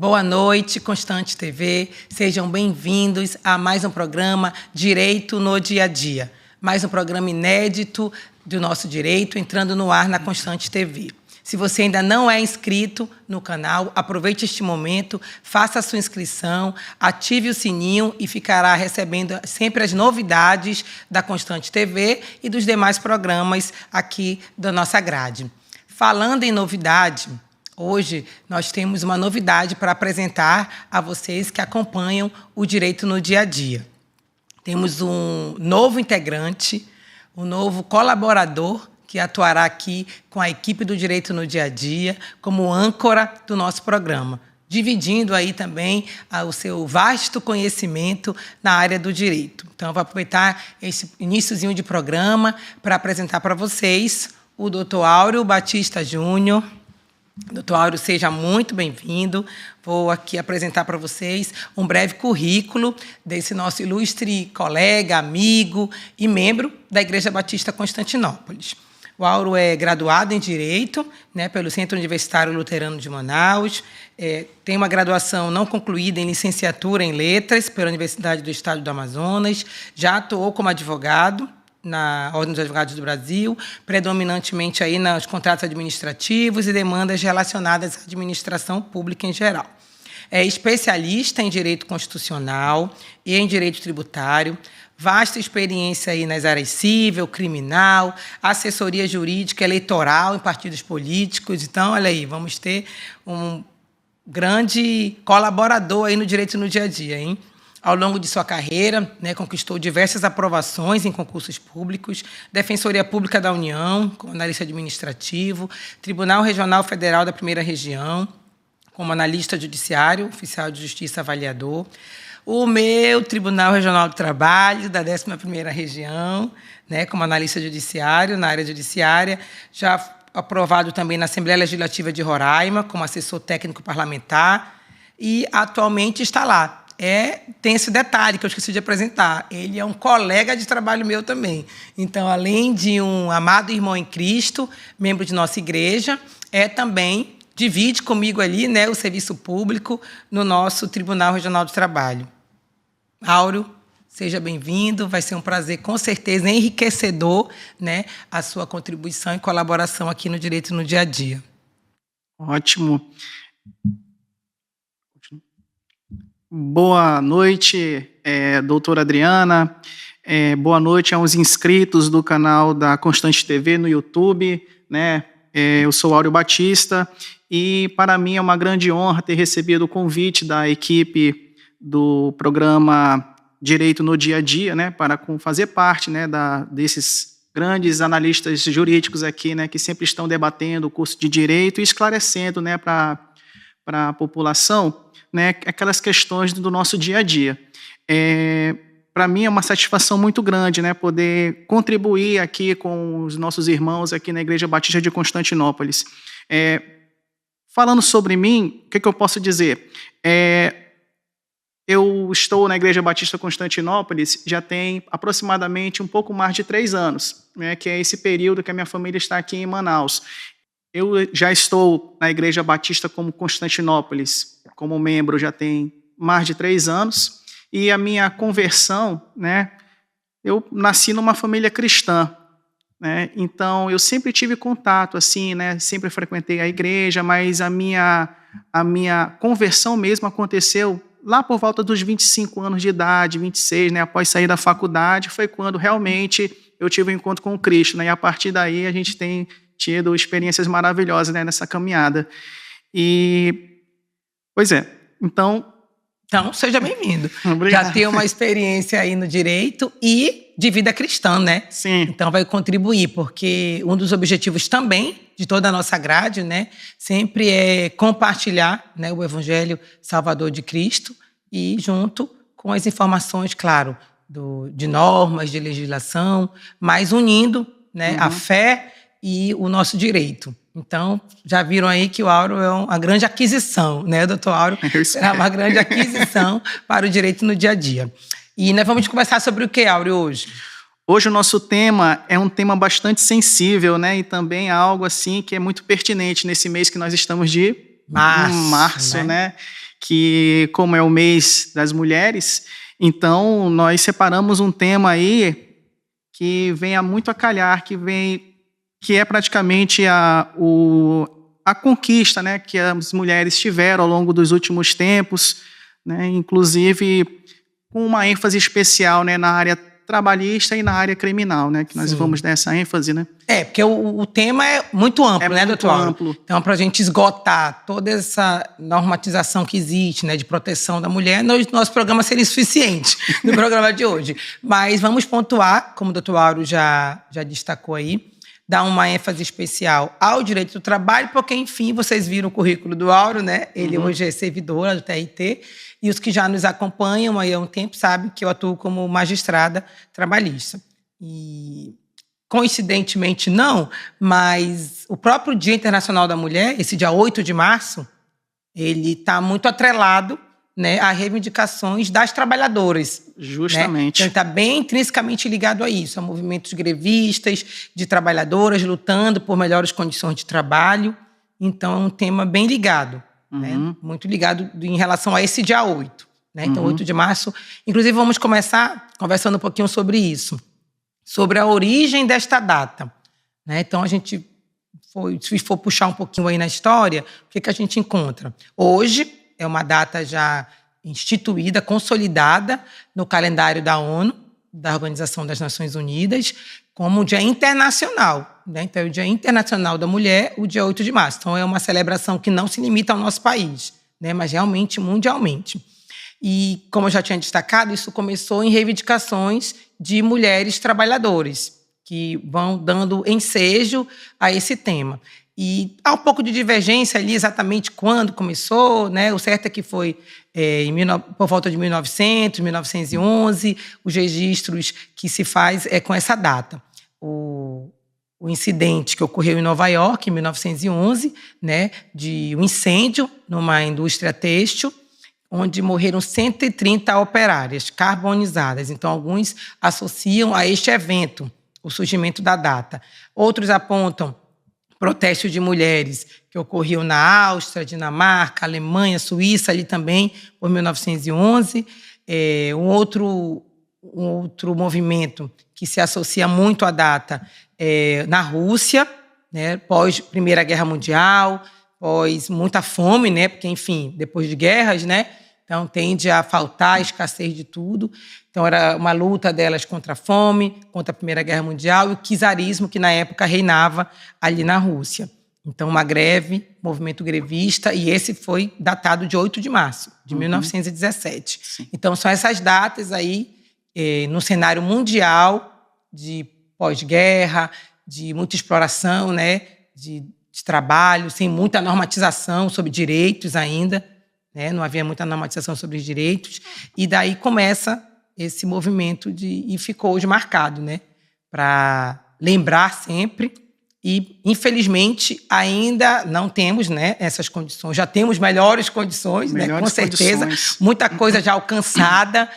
Boa noite, Constante TV. Sejam bem-vindos a mais um programa Direito no Dia a Dia. Mais um programa inédito do nosso direito entrando no ar na Constante TV. Se você ainda não é inscrito no canal, aproveite este momento, faça a sua inscrição, ative o sininho e ficará recebendo sempre as novidades da Constante TV e dos demais programas aqui da nossa grade. Falando em novidade, hoje nós temos uma novidade para apresentar a vocês que acompanham o Direito no Dia a Dia. Temos um novo integrante, um novo colaborador que atuará aqui com a equipe do Direito no Dia a Dia como âncora do nosso programa, dividindo aí também o seu vasto conhecimento na área do direito. Então, eu vou aproveitar esse iniciozinho de programa para apresentar para vocês o Dr. Áureo Batista Júnior. Doutor Áureo, seja muito bem-vindo. Vou aqui apresentar para vocês um breve currículo desse nosso ilustre colega, amigo e membro da Igreja Batista Constantinópolis. O Áureo é graduado em Direito, pelo Centro Universitário Luterano de Manaus, tem uma graduação não concluída em licenciatura em Letras pela Universidade do Estado do Amazonas, já atuou como advogado na Ordem dos Advogados do Brasil, predominantemente aí nos contratos administrativos e demandas relacionadas à administração pública em geral. É especialista em direito constitucional e em direito tributário, vasta experiência aí nas áreas civil, criminal, assessoria jurídica, eleitoral em partidos políticos. Então, olha aí, vamos ter um grande colaborador aí no direito no dia a dia, hein? Ao longo de sua carreira, conquistou diversas aprovações em concursos públicos, Defensoria Pública da União, como analista administrativo, Tribunal Regional Federal da Primeira Região, como analista judiciário, oficial de justiça avaliador, o meu Tribunal Regional do Trabalho, da 11ª Região, como analista judiciário, na área judiciária, já aprovado também na Assembleia Legislativa de Roraima, como assessor técnico parlamentar, e atualmente está lá. Tem esse detalhe que eu esqueci de apresentar. Ele é um colega de trabalho meu também. Então, além de um amado irmão em Cristo, membro de nossa igreja, também divide comigo ali o serviço público no nosso Tribunal Regional do Trabalho. Áureo, seja bem-vindo. Vai ser um prazer, com certeza, enriquecedor, a sua contribuição e colaboração aqui no Direito no Dia a Dia. Ótimo. Boa noite, doutora Adriana. Boa noite aos inscritos do canal da Constante TV no YouTube. Eu sou Áureo Batista e, para mim, é uma grande honra ter recebido o convite da equipe do programa Direito no Dia a Dia, para fazer parte desses grandes analistas jurídicos aqui, que sempre estão debatendo o curso de Direito e esclarecendo para a população aquelas questões do nosso dia a dia. Para mim é uma satisfação muito grande poder contribuir aqui com os nossos irmãos aqui na Igreja Batista de Constantinópolis. Falando sobre mim, o que eu posso dizer? Eu estou na Igreja Batista Constantinópolis já tem aproximadamente um pouco mais de 3 anos, que é esse período que a minha família está aqui em Manaus. Eu já estou na Igreja Batista como Constantinópolis, como membro, já tem mais de 3 anos, e a minha conversão, eu nasci numa família cristã, então eu sempre tive contato, assim, sempre frequentei a igreja, mas a minha conversão mesmo aconteceu lá por volta dos 25 anos de idade, 26, após sair da faculdade, foi quando realmente eu tive um encontro com o Cristo, e a partir daí a gente tem tido experiências maravilhosas nessa caminhada. Pois é, então, seja bem-vindo. Obrigado. Já tem uma experiência aí no direito e de vida cristã, Sim. Então vai contribuir, porque um dos objetivos também de toda a nossa grade, sempre é compartilhar, o Evangelho Salvador de Cristo e junto com as informações, claro, de normas, de legislação, mas unindo, a fé e o nosso direito. Então, já viram aí que o Áureo é uma grande aquisição, doutor Áureo? É uma grande aquisição para o direito no dia a dia. E nós vamos conversar sobre o que, Áureo, hoje? Hoje o nosso tema é um tema bastante sensível, e também algo assim que é muito pertinente nesse mês que nós estamos de março, que como é o mês das mulheres, então nós separamos um tema aí que vem muito a calhar, que é praticamente a conquista, né, que as mulheres tiveram ao longo dos últimos tempos, né, inclusive com uma ênfase especial, né, na área trabalhista e na área criminal, né, que nós vamos dar essa ênfase, né? Porque o tema é muito amplo, né, doutor? É muito amplo. Então, para a gente esgotar toda essa normatização que existe, né, de proteção da mulher, nosso programa seria suficiente no programa de hoje. Mas vamos pontuar, como o doutor Áureo já destacou aí, dar uma ênfase especial ao direito do trabalho, porque, enfim, vocês viram o currículo do Áureo, né? Ele hoje é servidor do TRT, e os que já nos acompanham aí há um tempo sabem que eu atuo como magistrada trabalhista. E, coincidentemente, não, mas o próprio Dia Internacional da Mulher, esse dia 8 de março, ele está muito atrelado, né, a reivindicações das trabalhadoras. Justamente. Né? Então, está bem intrinsecamente ligado a isso, a movimentos grevistas, de trabalhadoras lutando por melhores condições de trabalho. Então, é um tema bem ligado, né? Muito ligado em relação a esse dia 8. Né? Então, 8 de março. Inclusive, vamos começar conversando um pouquinho sobre isso, sobre a origem desta data. Né? Então, a gente, se for puxar um pouquinho aí na história, o que a gente encontra? Hoje, é uma data já instituída, consolidada no calendário da ONU, da Organização das Nações Unidas, como um dia internacional. Né? Então, é o Dia Internacional da Mulher, o dia 8 de março. Então, é uma celebração que não se limita ao nosso país, né? Mas realmente mundialmente. E, como eu já tinha destacado, isso começou em reivindicações de mulheres trabalhadoras, que vão dando ensejo a esse tema. E há um pouco de divergência ali exatamente quando começou, né? O certo é que foi por volta de 1900, 1911, os registros que se faz com essa data. O incidente que ocorreu em Nova York, em 1911, né? De um incêndio numa indústria têxtil, onde morreram 130 operárias carbonizadas. Então, alguns associam a este evento o surgimento da data. Outros apontam protestos de mulheres que ocorriam na Áustria, Dinamarca, Alemanha, Suíça, ali também, por 1911. Um outro movimento que se associa muito à data na Rússia, né, pós Primeira Guerra Mundial, pós muita fome, né, porque, enfim, depois de guerras, né, então tende a faltar, a escassez de tudo. Então, era uma luta delas contra a fome, contra a Primeira Guerra Mundial e o czarismo que, na época, reinava ali na Rússia. Então, uma greve, movimento grevista, e esse foi datado de 8 de março de 1917. Sim. Então, são essas datas aí, no cenário mundial de pós-guerra, de muita exploração, né, de trabalho, sem muita normatização sobre direitos ainda, né, não havia muita normatização sobre os direitos, e daí começa esse movimento e ficou hoje marcado, né, para lembrar sempre. E, infelizmente, ainda não temos, né, essas condições. Já temos melhores condições, né, com certeza. Condições. Muita coisa já alcançada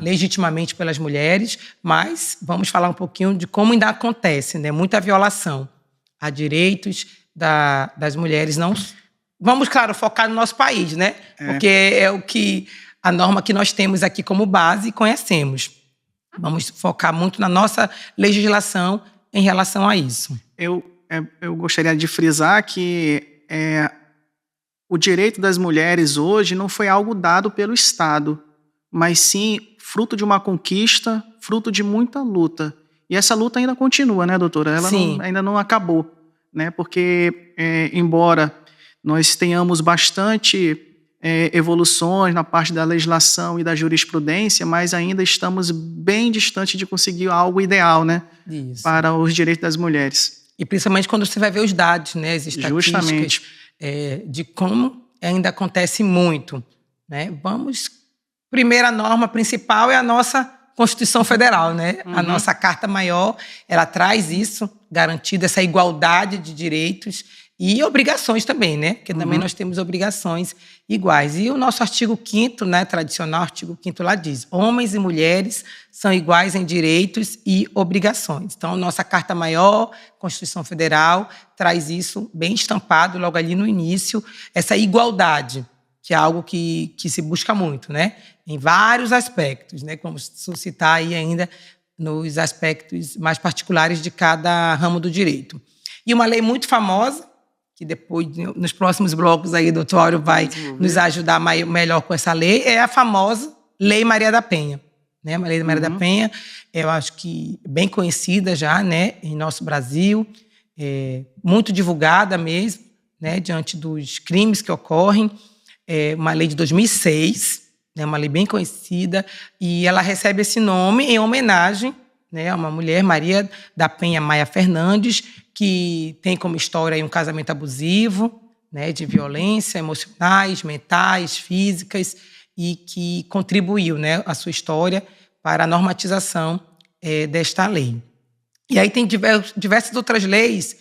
legitimamente pelas mulheres, mas vamos falar um pouquinho de como ainda acontece, né, muita violação a direitos das mulheres. Não, vamos, claro, focar no nosso país, né, porque é a norma que nós temos aqui como base e conhecemos. Vamos focar muito na nossa legislação em relação a isso. Eu gostaria de frisar que o direito das mulheres hoje não foi algo dado pelo Estado, mas sim fruto de uma conquista, fruto de muita luta. E essa luta ainda continua, né, doutora? Ela ainda não acabou, né? Porque, embora nós tenhamos bastante evoluções na parte da legislação e da jurisprudência, mas ainda estamos bem distante de conseguir algo ideal, né, para os direitos das mulheres. E principalmente quando você vai ver os dados, né, as estatísticas, de como ainda acontece muito, né? Primeira norma principal é a nossa Constituição Federal, né? A nossa Carta Maior, ela traz isso, garantido essa igualdade de direitos e obrigações também, né? Porque também nós temos obrigações iguais. E o nosso artigo 5º, né, tradicional, artigo 5º lá diz: homens e mulheres são iguais em direitos e obrigações. Então, nossa Carta Maior, Constituição Federal, traz isso bem estampado logo ali no início, essa igualdade, que é algo que se busca muito, né? Em vários aspectos, né? Vamos suscitar aí ainda nos aspectos mais particulares de cada ramo do direito. E uma lei muito famosa, que depois, nos próximos blocos aí, o doutor Áureo vai nos ajudar melhor com essa lei, é a famosa Lei Maria da Penha. Né? A Lei Maria da Penha, eu acho que bem conhecida já, né, em nosso Brasil, muito divulgada mesmo, né, diante dos crimes que ocorrem. É uma lei de 2006, né, uma lei bem conhecida, e ela recebe esse nome em homenagem, né, a uma mulher, Maria da Penha Maia Fernandes, que tem como história aí um casamento abusivo, né, de violência emocionais, mentais, físicas, e que contribuiu, né, a sua história para a normatização desta lei. E aí tem diversas outras leis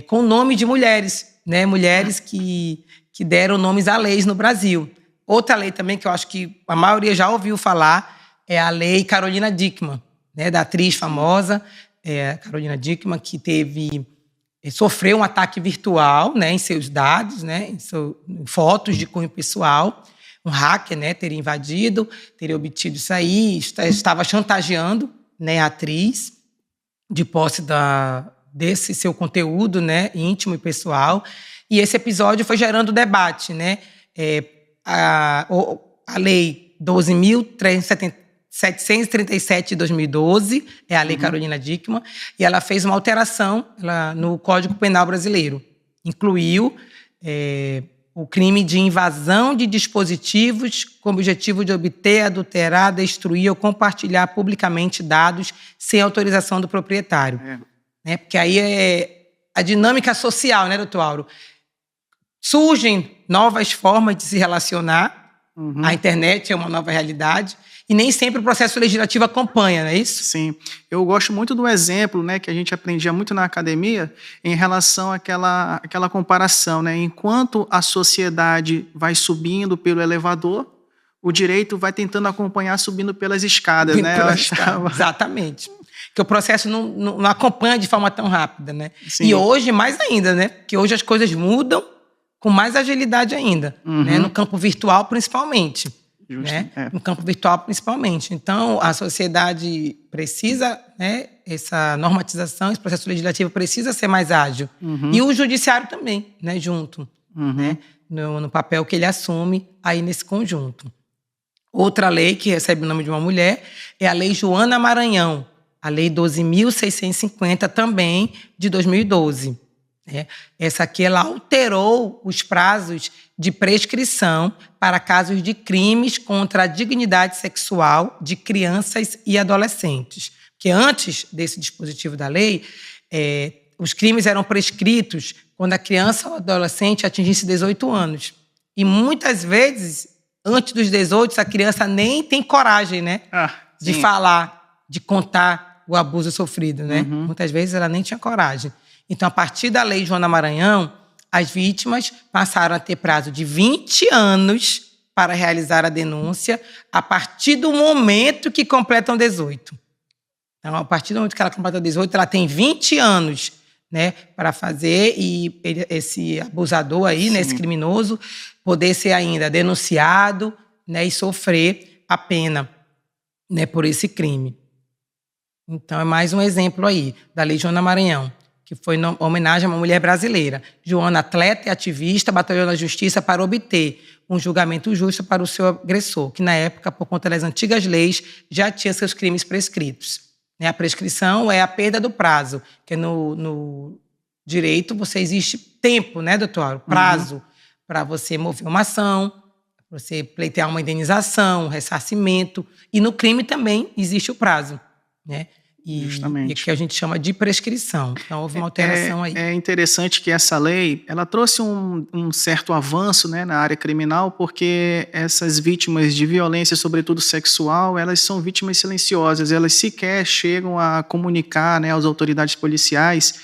com nome de mulheres, né, mulheres que deram nomes a leis no Brasil. Outra lei também que eu acho que a maioria já ouviu falar é a Lei Carolina Dickmann, né, da atriz famosa Carolina Dickmann, que sofreu um ataque virtual, né, em seus dados, né, em fotos de cunho pessoal. Um hacker, né, teria invadido, teria obtido isso aí, estava chantageando, né, a atriz de posse desse seu conteúdo, né, íntimo e pessoal. E esse episódio foi gerando debate, né? A Lei 12.737 de 2012 é a Lei Carolina Dickmann, e ela fez uma alteração no Código Penal brasileiro. Incluiu o crime de invasão de dispositivos com o objetivo de obter, adulterar, destruir ou compartilhar publicamente dados sem autorização do proprietário. Né? Porque aí é a dinâmica social, né, doutor Áureo? Surgem novas formas de se relacionar, a internet é uma nova realidade, e nem sempre o processo legislativo acompanha, não é isso? Sim. Eu gosto muito do exemplo, né, que a gente aprendia muito na academia em relação àquela comparação, né? Enquanto a sociedade vai subindo pelo elevador, o direito vai tentando acompanhar subindo pelas escadas, né? Exatamente. Que o processo não acompanha de forma tão rápida, né? Sim. E hoje, mais ainda, né? Porque hoje as coisas mudam com mais agilidade ainda, né? No campo virtual, principalmente. Né? No campo virtual, principalmente. Então, a sociedade precisa, né, essa normatização, esse processo legislativo precisa ser mais ágil. E o judiciário também, né, junto, né, no papel que ele assume aí nesse conjunto. Outra lei que recebe o nome de uma mulher é a Lei Joana Maranhão, a Lei 12.650, também de 2012. Essa aqui ela alterou os prazos de prescrição para casos de crimes contra a dignidade sexual de crianças e adolescentes. Porque antes desse dispositivo da lei, os crimes eram prescritos quando a criança ou adolescente atingisse 18 anos. E muitas vezes, antes dos 18, a criança nem tem coragem, né, de falar, de contar o abuso sofrido. Né? Muitas vezes ela nem tinha coragem. Então, a partir da Lei Joana Maranhão, as vítimas passaram a ter prazo de 20 anos para realizar a denúncia a partir do momento que completam 18. Então, a partir do momento que ela completa 18, ela tem 20 anos, né, para fazer e esse abusador aí, né, esse criminoso, poder ser ainda denunciado, né, e sofrer a pena, né, por esse crime. Então, é mais um exemplo aí da Lei Joana Maranhão, que foi em homenagem a uma mulher brasileira. Joana, atleta e ativista, batalhou na justiça para obter um julgamento justo para o seu agressor, que na época, por conta das antigas leis, já tinha seus crimes prescritos. A prescrição é a perda do prazo, que no direito existe tempo, né, doutor? Prazo para você mover uma ação, para você pleitear uma indenização, um ressarcimento, e no crime também existe o prazo, né? E que a gente chama de prescrição. Então, houve uma alteração aí. É interessante que essa lei ela trouxe um certo avanço, né, na área criminal, porque essas vítimas de violência, sobretudo sexual, elas são vítimas silenciosas, elas sequer chegam a comunicar, né, às autoridades policiais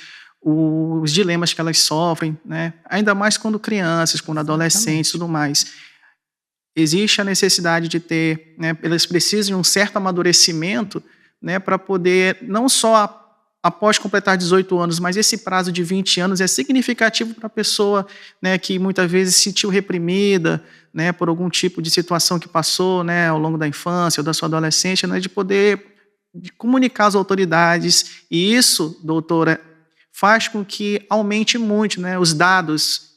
os dilemas que elas sofrem, né, ainda mais quando crianças, quando adolescentes e tudo mais. Existe a necessidade de ter, né, elas precisam de um certo amadurecimento, né, para poder não só após completar 18 anos, mas esse prazo de 20 anos é significativo para a pessoa, né, que muitas vezes se sentiu reprimida, né, por algum tipo de situação que passou, né, ao longo da infância ou da sua adolescência, né, de poder comunicar às autoridades. E isso, doutora, faz com que aumente muito, né, os dados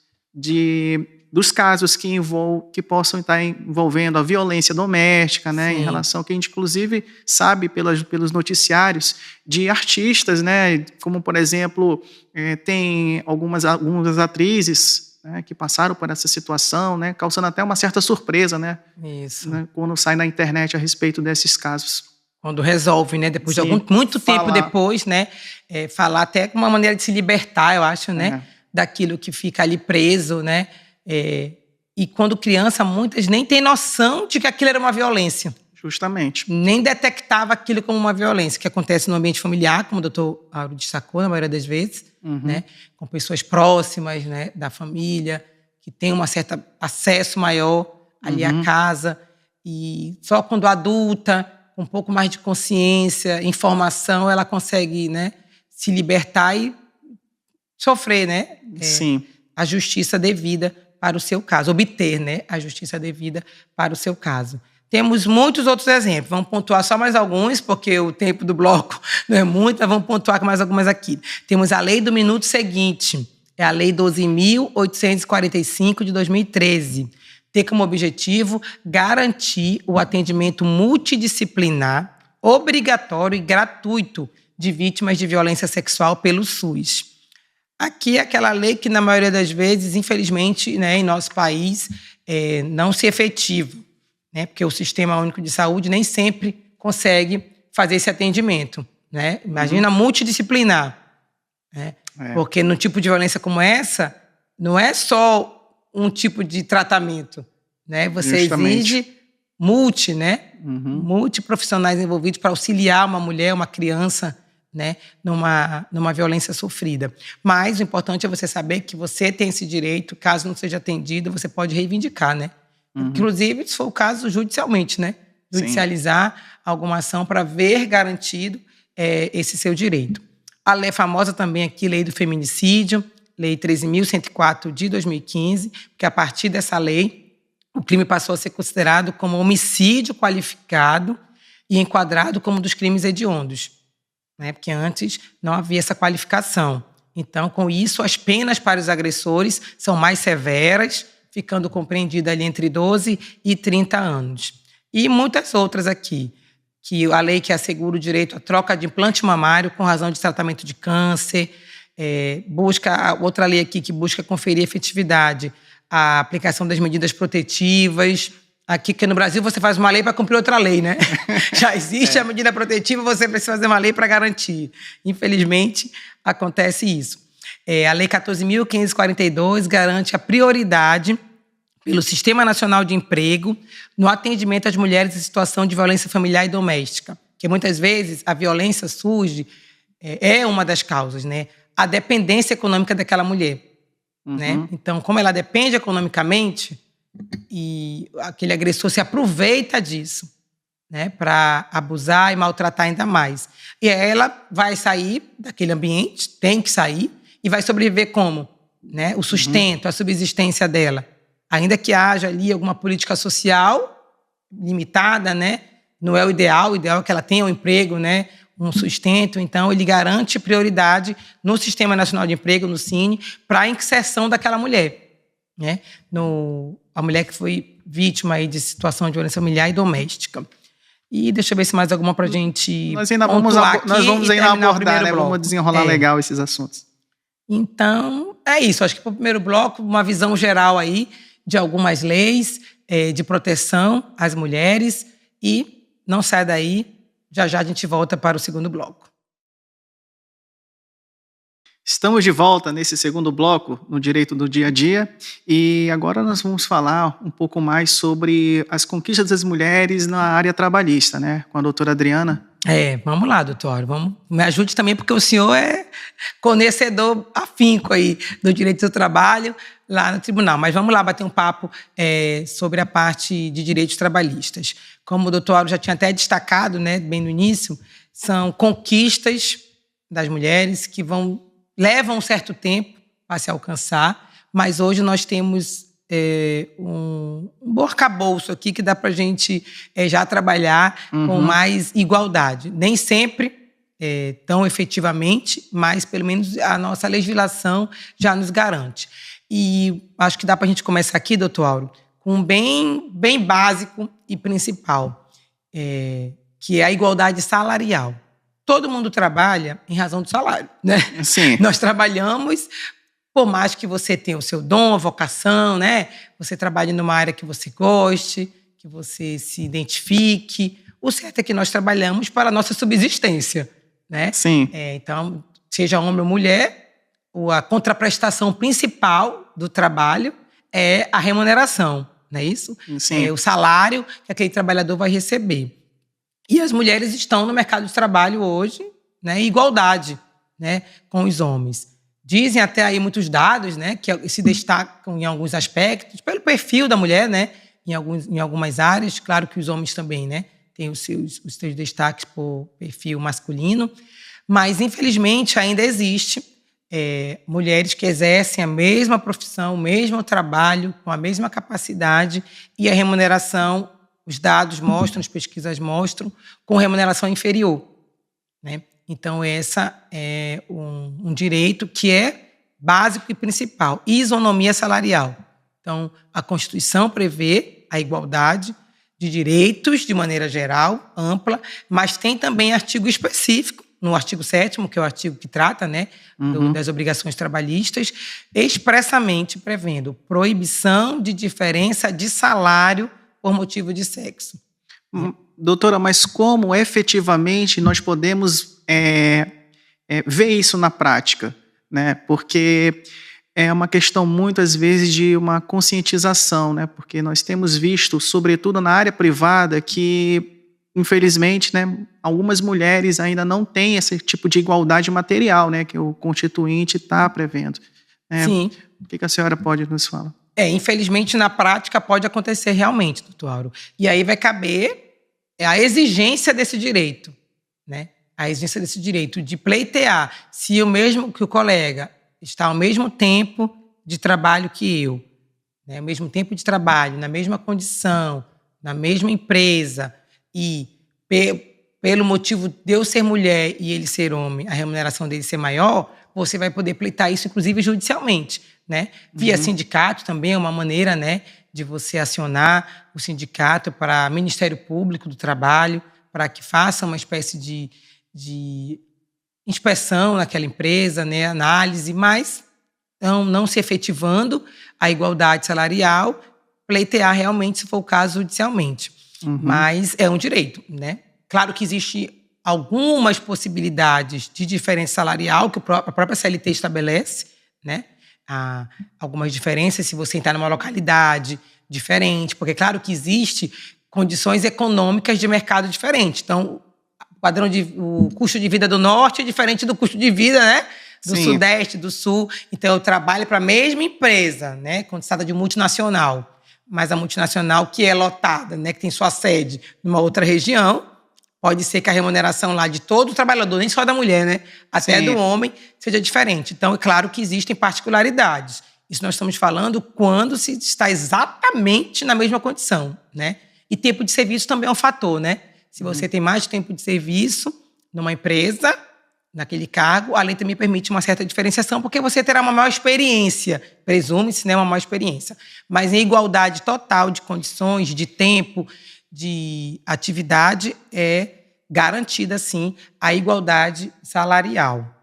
dos casos que possam estar envolvendo a violência doméstica, né, em relação ao que a gente, inclusive, sabe pelos noticiários de artistas, né, como, por exemplo, tem algumas atrizes, né, que passaram por essa situação, né, causando até uma certa surpresa, né, Isso. Né, quando sai na internet a respeito desses casos. Quando resolve, né, depois de muito tempo depois, né, falar até com uma maneira de se libertar, eu acho, né, daquilo que fica ali preso, né. E quando criança, muitas nem têm noção de que aquilo era uma violência. Justamente. Nem detectava aquilo como uma violência, que acontece no ambiente familiar, como o doutor Auro destacou, na maioria das vezes, né, com pessoas próximas, né, da família, que tem um certo acesso maior ali à casa. E só quando adulta, com um pouco mais de consciência, informação, ela consegue, né, se libertar e sofrer, né, a justiça devida para o seu caso, obter, né, a justiça devida para o seu caso. Temos muitos outros exemplos, vamos pontuar só mais alguns, porque o tempo do bloco não é muito, mas vamos pontuar mais algumas aqui. Temos a lei do minuto seguinte, é a lei 12.845 de 2013, tem como objetivo garantir o atendimento multidisciplinar, obrigatório e gratuito de vítimas de violência sexual pelo SUS. Aqui é aquela lei que, na maioria das vezes, infelizmente, né, em nosso país, não se efetiva, né, porque o Sistema Único de Saúde nem sempre consegue fazer esse atendimento, né? Imagina multidisciplinar, né? Porque no tipo de violência como essa, não é só um tipo de tratamento, né? Você exige multiprofissionais envolvidos para auxiliar uma mulher, uma criança, né, numa violência sofrida. Mas o importante é você saber que você tem esse direito, caso não seja atendido, você pode reivindicar, né? Inclusive, se for o caso, judicialmente, né? Judicializar alguma ação para ver garantido esse seu direito. A lei famosa também aqui, Lei do Feminicídio, Lei 13.104 de 2015, porque a partir dessa lei, o crime passou a ser considerado como homicídio qualificado e enquadrado como um dos crimes hediondos, né? Porque antes não havia essa qualificação. Então, com isso, as penas para os agressores são mais severas, ficando compreendida ali entre 12 e 30 anos. E muitas outras aqui, que a lei que assegura o direito à troca de implante mamário com razão de tratamento de câncer, outra lei aqui que busca conferir efetividade à aplicação das medidas protetivas. Aqui, que no Brasil você faz uma lei para cumprir outra lei, né? Já existe a medida protetiva, você precisa fazer uma lei para garantir. Infelizmente, acontece isso. A Lei 14.542 garante a prioridade pelo Sistema Nacional de Emprego no atendimento às mulheres em situação de violência familiar e doméstica. Porque muitas vezes a violência surge, é uma das causas, né? A dependência econômica daquela mulher, né? Então, como ela depende economicamente, e aquele agressor se aproveita disso, né, para abusar e maltratar ainda mais. E aí ela vai sair daquele ambiente, tem que sair, e vai sobreviver como? Né? O sustento, a subsistência dela. Ainda que haja ali alguma política social limitada, né? Não é o ideal é que ela tenha um emprego, né? Um sustento. Então, ele garante prioridade no Sistema Nacional de Emprego, no Cine, para a inserção daquela mulher, né? A mulher que foi vítima aí de situação de violência familiar e doméstica. E deixa eu ver se mais alguma para a gente nós vamos ainda abordar, né? Vamos desenrolar legal esses assuntos. Então, é isso. Acho que para o primeiro bloco, uma visão geral aí de algumas leis de proteção às mulheres. E não sai daí, já a gente volta para o segundo bloco. Estamos de volta nesse segundo bloco, no Direito do Dia a Dia, e agora nós vamos falar um pouco mais sobre as conquistas das mulheres na área trabalhista, né? Com a doutora Adriana. Vamos lá, doutor. Me ajude também, porque o senhor é conhecedor afinco aí do direito do trabalho lá no tribunal. Mas vamos lá bater um papo sobre a parte de direitos trabalhistas. Como o doutor Auro já tinha até destacado, né, bem no início, são conquistas das mulheres que levam um certo tempo para se alcançar, mas hoje nós temos um bom arcabouço aqui que dá para a gente já trabalhar com mais igualdade. Nem sempre tão efetivamente, mas pelo menos a nossa legislação já nos garante. E acho que dá para a gente começar aqui, doutor Áureo, com um bem básico e principal, que é a igualdade salarial. Todo mundo trabalha em razão do salário, né? Sim. Nós trabalhamos, por mais que você tenha o seu dom, a vocação, né? Você trabalhe numa área que você goste, que você se identifique. O certo é que nós trabalhamos para a nossa subsistência, né? Sim. Então, seja homem ou mulher, a contraprestação principal do trabalho é a remuneração, não é isso? Sim. O salário que aquele trabalhador vai receber. E as mulheres estão no mercado de trabalho hoje, né, em igualdade, né, com os homens. Dizem até aí muitos dados, né, que se destacam em alguns aspectos, pelo perfil da mulher, né, em algumas áreas. Claro que os homens também, né, têm os seus destaques por perfil masculino, mas, infelizmente, ainda existe mulheres que exercem a mesma profissão, o mesmo trabalho, com a mesma capacidade e a remuneração, os dados mostram, as pesquisas mostram, com remuneração inferior, né? Então, essa é um direito que é básico e principal, isonomia salarial. Então, a Constituição prevê a igualdade de direitos de maneira geral, ampla, mas tem também artigo específico, no artigo 7º, que é o artigo que trata, né, das obrigações trabalhistas, expressamente prevendo proibição de diferença de salário por motivo de sexo. Doutora, mas como efetivamente nós podemos ver isso na prática, né? Porque é uma questão, muitas vezes, de uma conscientização, né? Porque nós temos visto, sobretudo na área privada, que, infelizmente, né, algumas mulheres ainda não têm esse tipo de igualdade material, né, que o Constituinte está prevendo. Sim. O que a senhora pode nos falar? Infelizmente, na prática, pode acontecer realmente, doutor Áureo. E aí vai caber a exigência desse direito, né? A exigência desse direito de pleitear se que o colega está ao mesmo tempo de trabalho que eu, né? Ao mesmo tempo de trabalho, na mesma condição, na mesma empresa, e pelo motivo de eu ser mulher e ele ser homem, a remuneração dele ser maior, você vai poder pleitar isso, inclusive, judicialmente, né? Via sindicato também é uma maneira, né, de você acionar o sindicato para o Ministério Público do Trabalho, para que faça uma espécie de inspeção naquela empresa, né, análise, mas não se efetivando a igualdade salarial, pleitear realmente, se for o caso, judicialmente. Mas é um direito, né? Claro que existe algumas possibilidades de diferença salarial que a própria CLT estabelece, né? Algumas diferenças se você entrar numa localidade diferente, porque claro que existe condições econômicas de mercado diferente. Então, o custo de vida do norte é diferente do custo de vida, né, do sudeste, do sul. Então, eu trabalho para a mesma empresa, né, conquistada de multinacional, mas a multinacional que é lotada, né, que tem sua sede numa outra região, pode ser que a remuneração lá de todo o trabalhador, nem só da mulher, né, até do homem, seja diferente. Então, é claro que existem particularidades. Isso nós estamos falando quando se está exatamente na mesma condição, né? E tempo de serviço também é um fator, né? Se você tem mais tempo de serviço numa empresa, naquele cargo, a lei também permite uma certa diferenciação, porque você terá uma maior experiência, presume-se, né, uma maior experiência. Mas em igualdade total de condições, de tempo, de atividade, é garantida, sim, a igualdade salarial.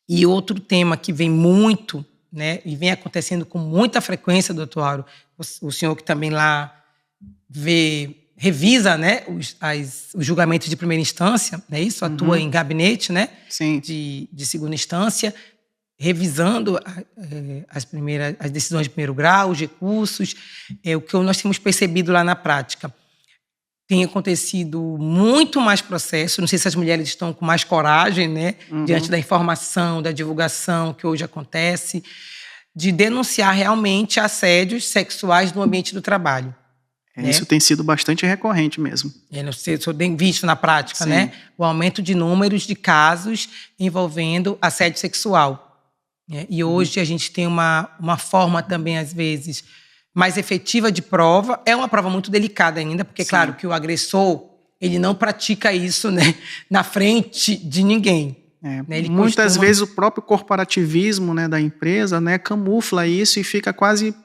E outro tema que vem muito, né, e vem acontecendo com muita frequência, doutor Áureo, o senhor que também lá revisa, né, os julgamentos de primeira instância, né, isso, atua em gabinete, né, de segunda instância, revisando as decisões de primeiro grau, os recursos, o que nós temos percebido lá na prática. Tem acontecido muito mais processo, não sei se as mulheres estão com mais coragem, né, diante da informação, da divulgação que hoje acontece, de denunciar realmente assédios sexuais no ambiente do trabalho. né? Isso tem sido bastante recorrente mesmo. Não sei se eu tenho visto na prática, Sim. né? O aumento de números de casos envolvendo assédio sexual, né? E hoje a gente tem uma forma também, às vezes, mais efetiva de prova. É uma prova muito delicada ainda, porque, Sim. claro, que o agressor, ele não pratica isso, né, na frente de ninguém. Né? Ele Muitas vezes o próprio corporativismo, né, da empresa, né, camufla isso e fica quase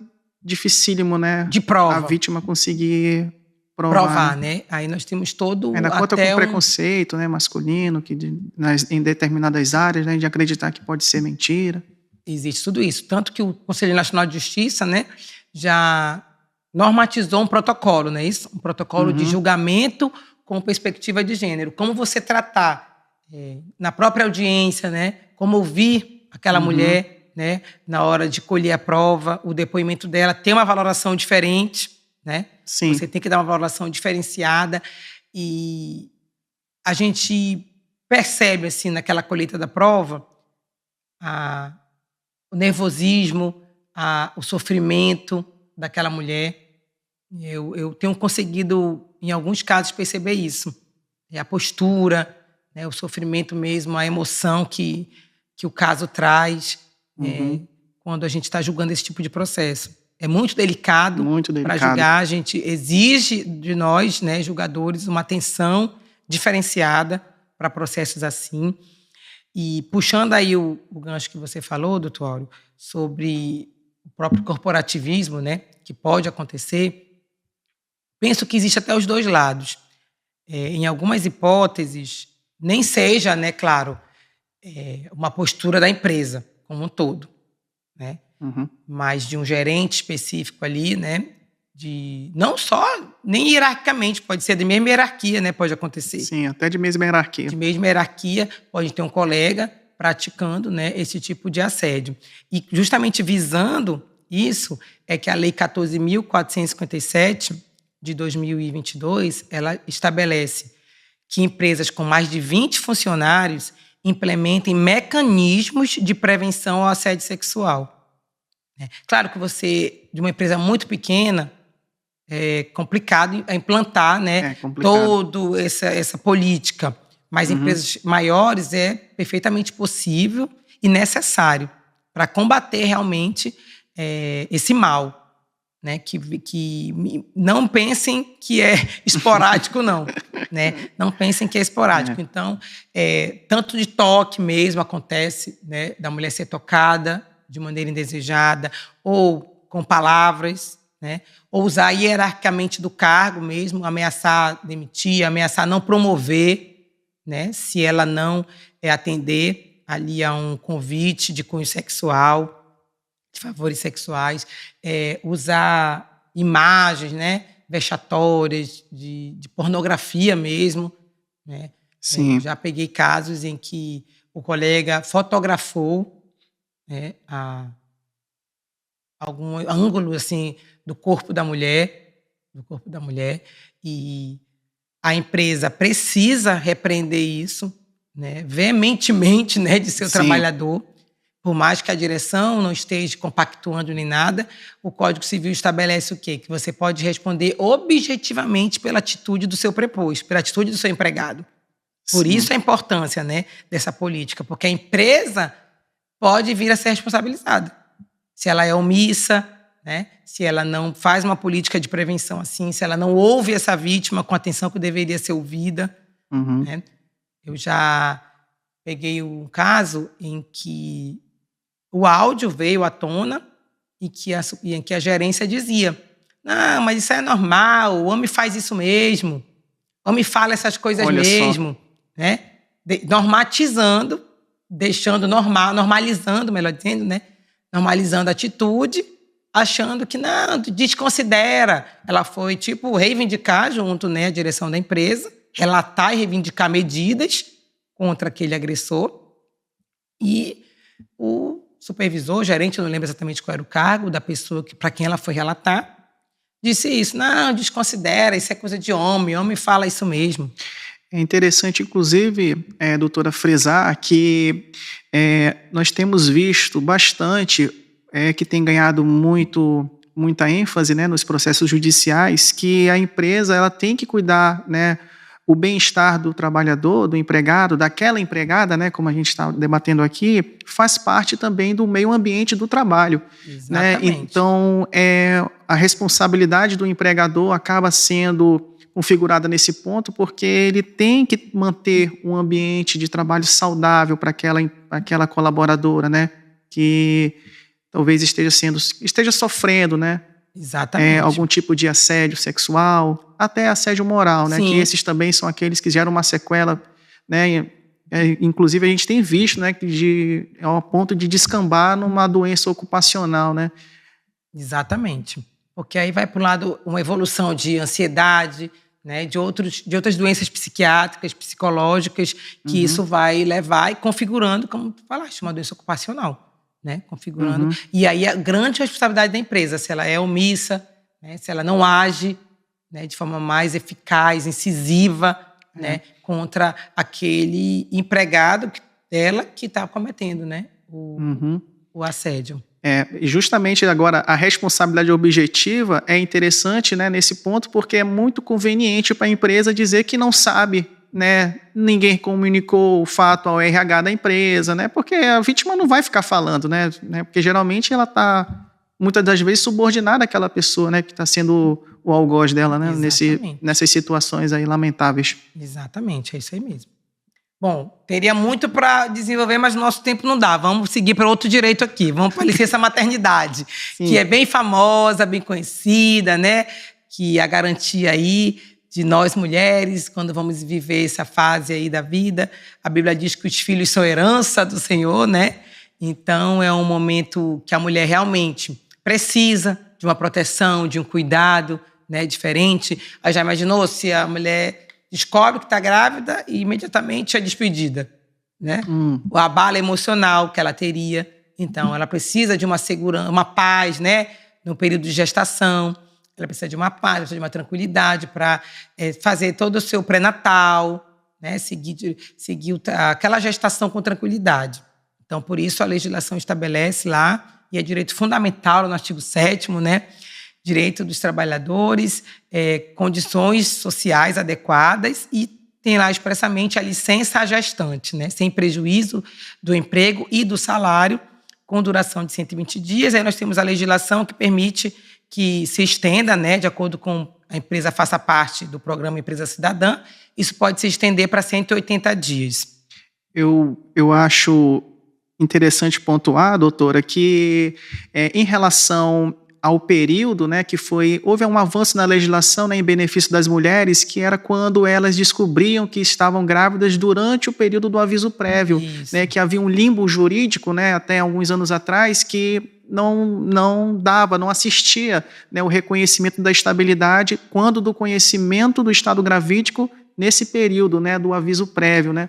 dificílimo, né, de prova. A vítima conseguir provar, né? Aí nós temos todo ainda conta com preconceito, né, masculino, que em determinadas áreas, né, de acreditar que pode ser mentira. Existe tudo isso. Tanto que o Conselho Nacional de Justiça, né, já normatizou um protocolo, né, isso? Um protocolo de julgamento com perspectiva de gênero. Como você tratar na própria audiência, né, como ouvir aquela mulher, né, na hora de colher a prova, o depoimento dela tem uma valoração diferente, né? Sim. Você tem que dar uma valoração diferenciada e a gente percebe, assim, naquela colheita da prova, o nervosismo, o sofrimento daquela mulher. Eu tenho conseguido, em alguns casos, perceber isso. A postura, né, o sofrimento mesmo, a emoção que o caso traz quando a gente está julgando esse tipo de processo. É muito delicado para julgar. A gente exige de nós, né, julgadores, uma atenção diferenciada para processos assim. E puxando aí o gancho que você falou, doutor Áureo, sobre o próprio corporativismo, né, que pode acontecer, penso que existe até os dois lados. Em algumas hipóteses, nem seja, né, claro, uma postura da empresa como um todo, né? Mas de um gerente específico ali, né? Não só, nem hierarquicamente, pode ser de mesma hierarquia, né? Pode acontecer. Sim, até de mesma hierarquia. De mesma hierarquia, pode ter um colega praticando, né, esse tipo de assédio. E justamente visando isso, é que a Lei 14.457, de 2022, ela estabelece que empresas com mais de 20 funcionários implementem mecanismos de prevenção ao assédio sexual. Claro que você, de uma empresa muito pequena, é complicado implantar, né, toda essa política, mas empresas maiores é perfeitamente possível e necessário para combater realmente esse mal. Né, que não pensem que é esporádico, não. Né? Não pensem que é esporádico. Então, tanto de toque mesmo acontece, né, da mulher ser tocada de maneira indesejada, ou com palavras, né, ou usar hierarquicamente do cargo mesmo, ameaçar demitir, ameaçar não promover, né, se ela não atender ali a um convite de cunho sexual, de favores sexuais, usar imagens, né, vexatórias, de pornografia mesmo. Né? Sim. Já peguei casos em que o colega fotografou, né, algum ângulo assim, do corpo da mulher, e a empresa precisa repreender isso, né, veementemente, né, de seu trabalhador. Por mais que a direção não esteja compactuando nem nada, o Código Civil estabelece o quê? Que você pode responder objetivamente pela atitude do seu preposto, pela atitude do seu empregado. Por isso a importância, né, dessa política, porque a empresa pode vir a ser responsabilizada. Se ela é omissa, né, se ela não faz uma política de prevenção assim, se ela não ouve essa vítima com a atenção que deveria ser ouvida. Né? Eu já peguei um caso em que o áudio veio à tona e em que a gerência dizia: não, mas isso é normal, o homem faz isso mesmo, o homem fala essas coisas mesmo. Né? Normatizando, deixando normalizando, melhor dizendo, né? Normalizando a atitude, achando que não, desconsidera. Ela foi, tipo, reivindicar junto, né, a direção da empresa, relatar e reivindicar medidas contra aquele agressor, e o supervisor, o gerente, eu não lembro exatamente qual era o cargo da pessoa para quem ela foi relatar, disse isso: não, desconsidera, isso é coisa de homem fala isso mesmo. É interessante, inclusive, doutora, frisar que nós temos visto bastante que tem ganhado muito muita ênfase, né, nos processos judiciais, que a empresa ela tem que cuidar, né, o bem-estar do trabalhador, do empregado, daquela empregada, né, como a gente está debatendo aqui, faz parte também do meio ambiente do trabalho. Né? Então, a responsabilidade do empregador acaba sendo configurada nesse ponto, porque ele tem que manter um ambiente de trabalho saudável para aquela colaboradora, né, que talvez esteja sofrendo, né, algum tipo de assédio sexual, até assédio moral, né, que esses também são aqueles que geram uma sequela, né, inclusive a gente tem visto, né, ao ponto de descambar numa doença ocupacional, né. Exatamente, porque aí vai para o lado uma evolução de ansiedade, né, de outras doenças psiquiátricas, psicológicas, que isso vai levar e configurando, como tu falaste, uma doença ocupacional, né, configurando. E aí a grande responsabilidade da empresa, se ela é omissa, né, se ela não age, né, de forma mais eficaz, incisiva, né, contra aquele empregado dela que está cometendo, né, o assédio. Justamente agora, a responsabilidade objetiva é interessante, né, nesse ponto, porque é muito conveniente para a empresa dizer que não sabe, né, ninguém comunicou o fato ao RH da empresa, né, porque a vítima não vai ficar falando, né, porque geralmente ela está, muitas das vezes, subordinada àquela pessoa, né, que está sendo o algoz dela, né, nessas situações aí lamentáveis. Exatamente, é isso aí mesmo. Bom, teria muito para desenvolver, mas nosso tempo não dá. Vamos seguir para outro direito aqui. Vamos para a licença maternidade, que é bem famosa, bem conhecida, né? Que é a garantia aí de nós mulheres, quando vamos viver essa fase aí da vida. A Bíblia diz que os filhos são herança do Senhor, né? Então, é um momento que a mulher realmente precisa de uma proteção, de um cuidado, né, diferente. Aí já imaginou se a mulher descobre que está grávida e imediatamente é despedida, né? O abalo emocional que ela teria. Então, ela precisa de uma segurança, uma paz, né? No período de gestação. Ela precisa de uma paz, precisa de uma tranquilidade para fazer todo o seu pré-natal, né? Seguir aquela gestação com tranquilidade. Então, por isso, a legislação estabelece lá, e é direito fundamental no artigo 7º, né? Direito dos trabalhadores, condições sociais adequadas e tem lá expressamente a licença à gestante, né, sem prejuízo do emprego e do salário, com duração de 120 dias. Aí nós temos a legislação que permite que se estenda, né, de acordo com a empresa faça parte do programa Empresa Cidadã, isso pode se estender para 180 dias. Eu acho interessante pontuar, doutora, que em relação ao período, né, que houve um avanço na legislação, né, em benefício das mulheres, que era quando elas descobriam que estavam grávidas durante o período do aviso prévio, né, que havia um limbo jurídico, né, até alguns anos atrás, que não assistia, né, o reconhecimento da estabilidade quando do conhecimento do estado gravídico nesse período, né, do aviso prévio, né.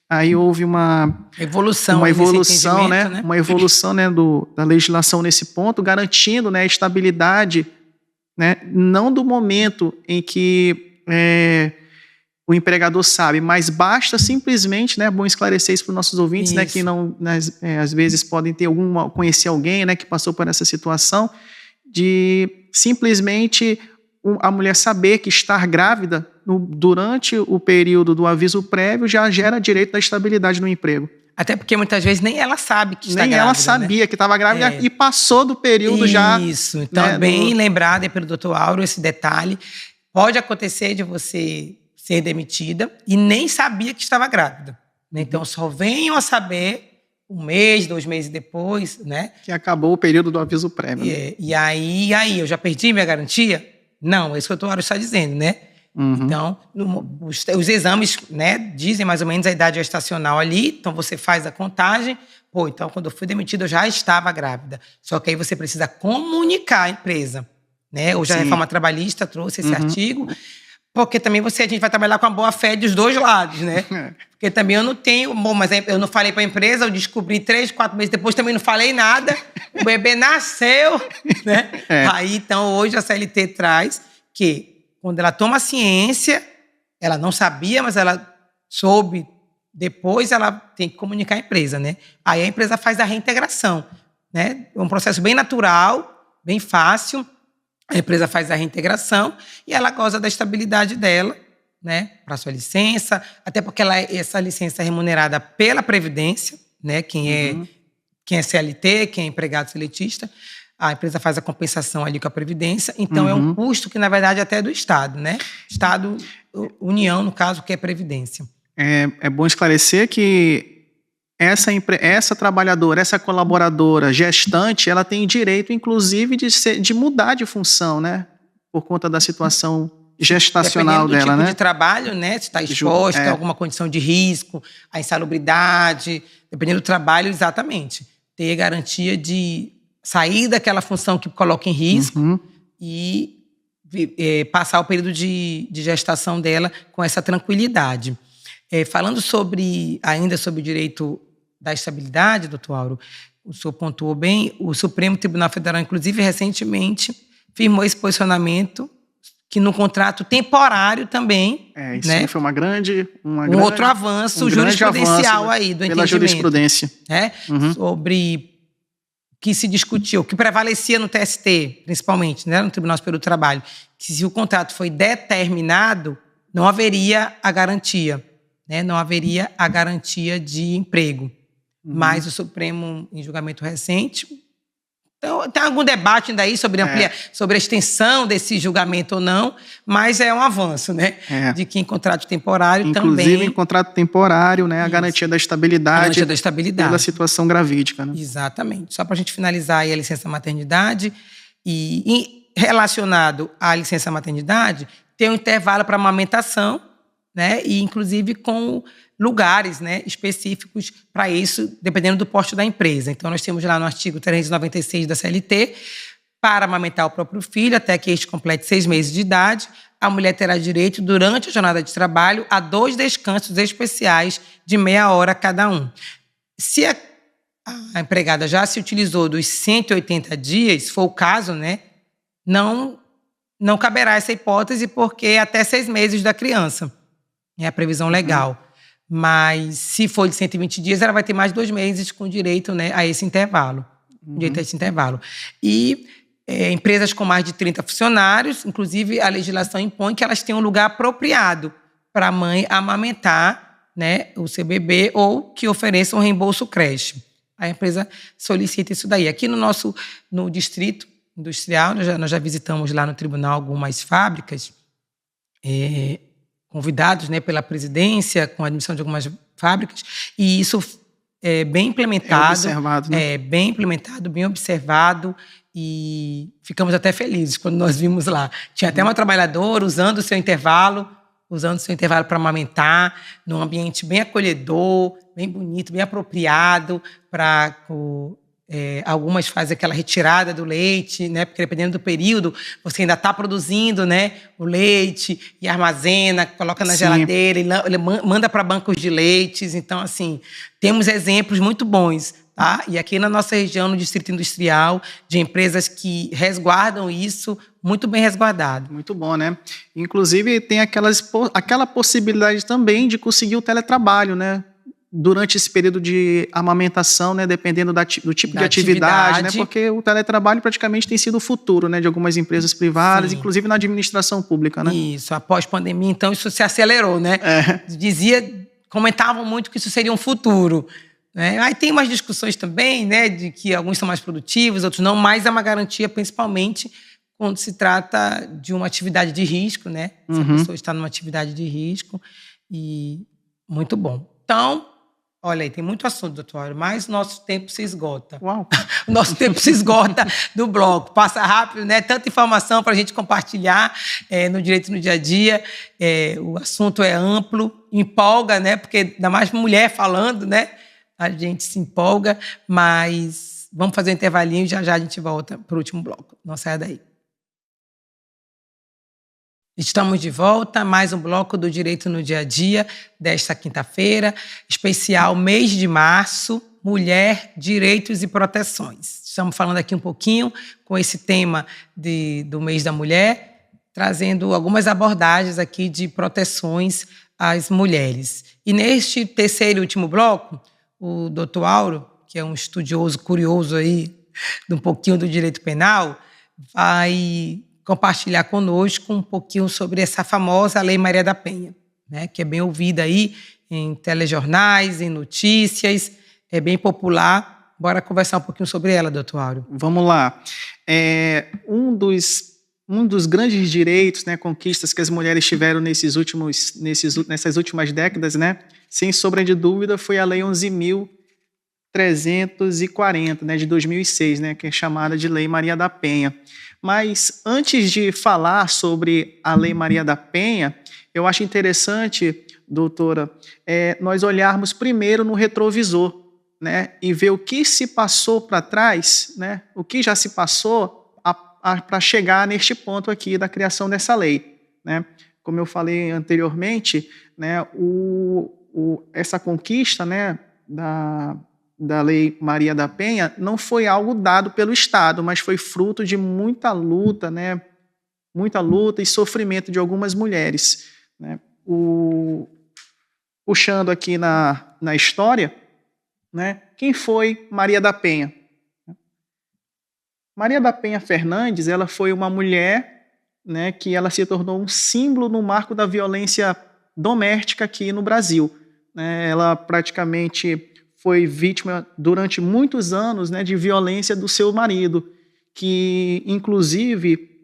Aí houve uma evolução, né? Uma evolução, né, da legislação nesse ponto, garantindo, né, a estabilidade, né, não do momento em que o empregador sabe, mas basta simplesmente, né, é bom esclarecer isso para os nossos ouvintes, né, que não, né, às vezes podem conhecer alguém, né, que passou por essa situação, de simplesmente a mulher saber que estar grávida durante o período do aviso prévio já gera direito da estabilidade no emprego. Até porque muitas vezes nem ela sabe que está grávida. Nem ela sabia, né, que estava grávida e passou do período já. Isso, então, né, bem lembrado pelo Dr. Áureo esse detalhe. Pode acontecer de você ser demitida e nem sabia que estava grávida, né? Então, só venham a saber 1 mês, 2 meses depois, né? Que acabou o período do aviso prévio. Né? E aí, eu já perdi minha garantia? Não, é isso que o Dr. Áureo está dizendo, né? Então, os exames, né, dizem mais ou menos a idade gestacional ali, então você faz a contagem, então quando eu fui demitida eu já estava grávida. Só que aí você precisa comunicar à empresa, né? Hoje a reforma trabalhista trouxe esse artigo, porque também a gente vai trabalhar com a boa-fé dos dois lados, né? Porque também eu não tenho, mas eu não falei para a empresa, eu descobri 3, 4 meses depois, também não falei nada, o bebê nasceu, né? Aí, então, hoje a CLT traz que quando ela toma ciência, ela não sabia, mas ela soube depois, ela tem que comunicar à empresa, né? Aí a empresa faz a reintegração, né? É um processo bem natural, bem fácil, A empresa faz a reintegração e ela goza da estabilidade dela, né, para sua licença, até porque essa licença é remunerada pela Previdência, né, quem é CLT, quem é empregado seletista, a empresa faz a compensação ali com a Previdência, então é um custo que, na verdade, até é do Estado, né? Estado, União, no caso, que é Previdência. É bom esclarecer que essa trabalhadora, essa colaboradora gestante, ela tem direito, inclusive, de mudar de função, né? Por conta da situação gestacional dela, tipo, né? de trabalho, né? Se está exposta a alguma condição de risco, a insalubridade, dependendo do trabalho, exatamente. Ter garantia de sair daquela função que coloca em risco e passar o período de gestação dela com essa tranquilidade. Falando ainda sobre o direito da estabilidade, doutor Auro, o senhor pontuou bem, o Supremo Tribunal Federal, inclusive, recentemente, firmou esse posicionamento que no contrato temporário também... Isso, né, foi um outro avanço jurisprudencial avanço, aí do entendimento. Pela jurisprudência. Sobre que se discutiu, que prevalecia no TST, principalmente, né, no Tribunal Superior do Trabalho, que se o contrato foi determinado, não haveria a garantia, né, não haveria a garantia de emprego. Mas o Supremo, em julgamento recente... Então, tem algum debate ainda aí sobre a extensão desse julgamento ou não, mas é um avanço, né? De que em contrato temporário inclusive, também... Inclusive, em contrato temporário, né? A garantia da estabilidade. Pela situação gravídica, né? Exatamente. Só para a gente finalizar aí a licença maternidade. E relacionado à licença maternidade, tem um intervalo para amamentação, né? E, inclusive, com lugares, né, específicos para isso, dependendo do porte da empresa. Então, nós temos lá no artigo 396 da CLT, para amamentar o próprio filho, até que este complete 6 meses de idade, a mulher terá direito, durante a jornada de trabalho, a 2 descansos especiais de meia hora cada um. Se a empregada já se utilizou dos 180 dias, se for o caso, né, não caberá essa hipótese, porque é até 6 meses da criança. É a previsão legal. Mas, se for de 120 dias, ela vai ter mais 2 meses com direito, né, a esse intervalo. Direito a esse intervalo. E empresas com mais de 30 funcionários, inclusive, a legislação impõe que elas tenham um lugar apropriado para a mãe amamentar, né, o seu bebê, ou que ofereça um reembolso creche. A empresa solicita isso daí. Aqui no Distrito Industrial, nós já visitamos lá no tribunal algumas fábricas, convidados, né, pela presidência, com a admissão de algumas fábricas, e isso é bem implementado. Observado, né? Bem implementado, bem observado, e ficamos até felizes quando nós vimos lá. Tinha até uma trabalhadora usando o seu intervalo para amamentar, num ambiente bem acolhedor, bem bonito, bem apropriado para... algumas fazem aquela retirada do leite, né? Porque dependendo do período, você ainda está produzindo, né, o leite e armazena, coloca na geladeira, ele manda para bancos de leites. Então, assim, temos exemplos muito bons, tá? E aqui na nossa região, no Distrito Industrial, de empresas que resguardam isso, muito bem resguardado. Muito bom, né? Inclusive, tem aquela possibilidade também de conseguir o teletrabalho, né? Durante esse período de amamentação, né, dependendo do tipo de atividade, né, porque o teletrabalho praticamente tem sido o futuro, né, de algumas empresas privadas, inclusive na administração pública, né? Isso, após pandemia, então isso se acelerou, né? Comentavam muito que isso seria um futuro, né? Aí tem umas discussões também, né, de que alguns são mais produtivos, outros não, mas é uma garantia principalmente quando se trata de uma atividade de risco, né? Se a pessoa está numa atividade de risco, e muito bom. Então, olha aí, tem muito assunto, doutor Auro, mas nosso tempo se esgota. Uau! O nosso tempo se esgota do bloco. Passa rápido, né? Tanta informação para a gente compartilhar no Direito no Dia a Dia. O assunto é amplo, empolga, né? Porque ainda mais mulher falando, né? A gente se empolga, mas vamos fazer um intervalinho e já a gente volta para o último bloco. Não saia daí. Estamos de volta, mais um bloco do Direito no Dia a Dia, desta quinta-feira, especial mês de março, Mulher, Direitos e Proteções. Estamos falando aqui um pouquinho com esse tema do mês da mulher, trazendo algumas abordagens aqui de proteções às mulheres. E neste terceiro e último bloco, o doutor Auro, que é um estudioso curioso aí de um pouquinho do direito penal, vai compartilhar conosco um pouquinho sobre essa famosa Lei Maria da Penha, né, que é bem ouvida aí em telejornais, em notícias, é bem popular. Bora conversar um pouquinho sobre ela, doutor Áureo. Vamos lá. Um dos grandes direitos, né, conquistas que as mulheres tiveram nessas últimas décadas, né, sem sombra de dúvida, foi a Lei 11.340, né, de 2006, né, que é chamada de Lei Maria da Penha. Mas antes de falar sobre a Lei Maria da Penha, eu acho interessante, doutora, nós olharmos primeiro no retrovisor, né, e ver o que se passou para trás, né, o que já se passou para chegar neste ponto aqui da criação dessa lei, né? Como eu falei anteriormente, né, essa conquista, né, da Lei Maria da Penha não foi algo dado pelo Estado, mas foi fruto de muita luta, né, muita luta e sofrimento de algumas mulheres, né? Puxando aqui na história, né, quem foi Maria da Penha? Maria da Penha Fernandes, ela foi uma mulher, né, que ela se tornou um símbolo no marco da violência doméstica aqui no Brasil, né? Ela praticamente foi vítima durante muitos anos, né, de violência do seu marido, que inclusive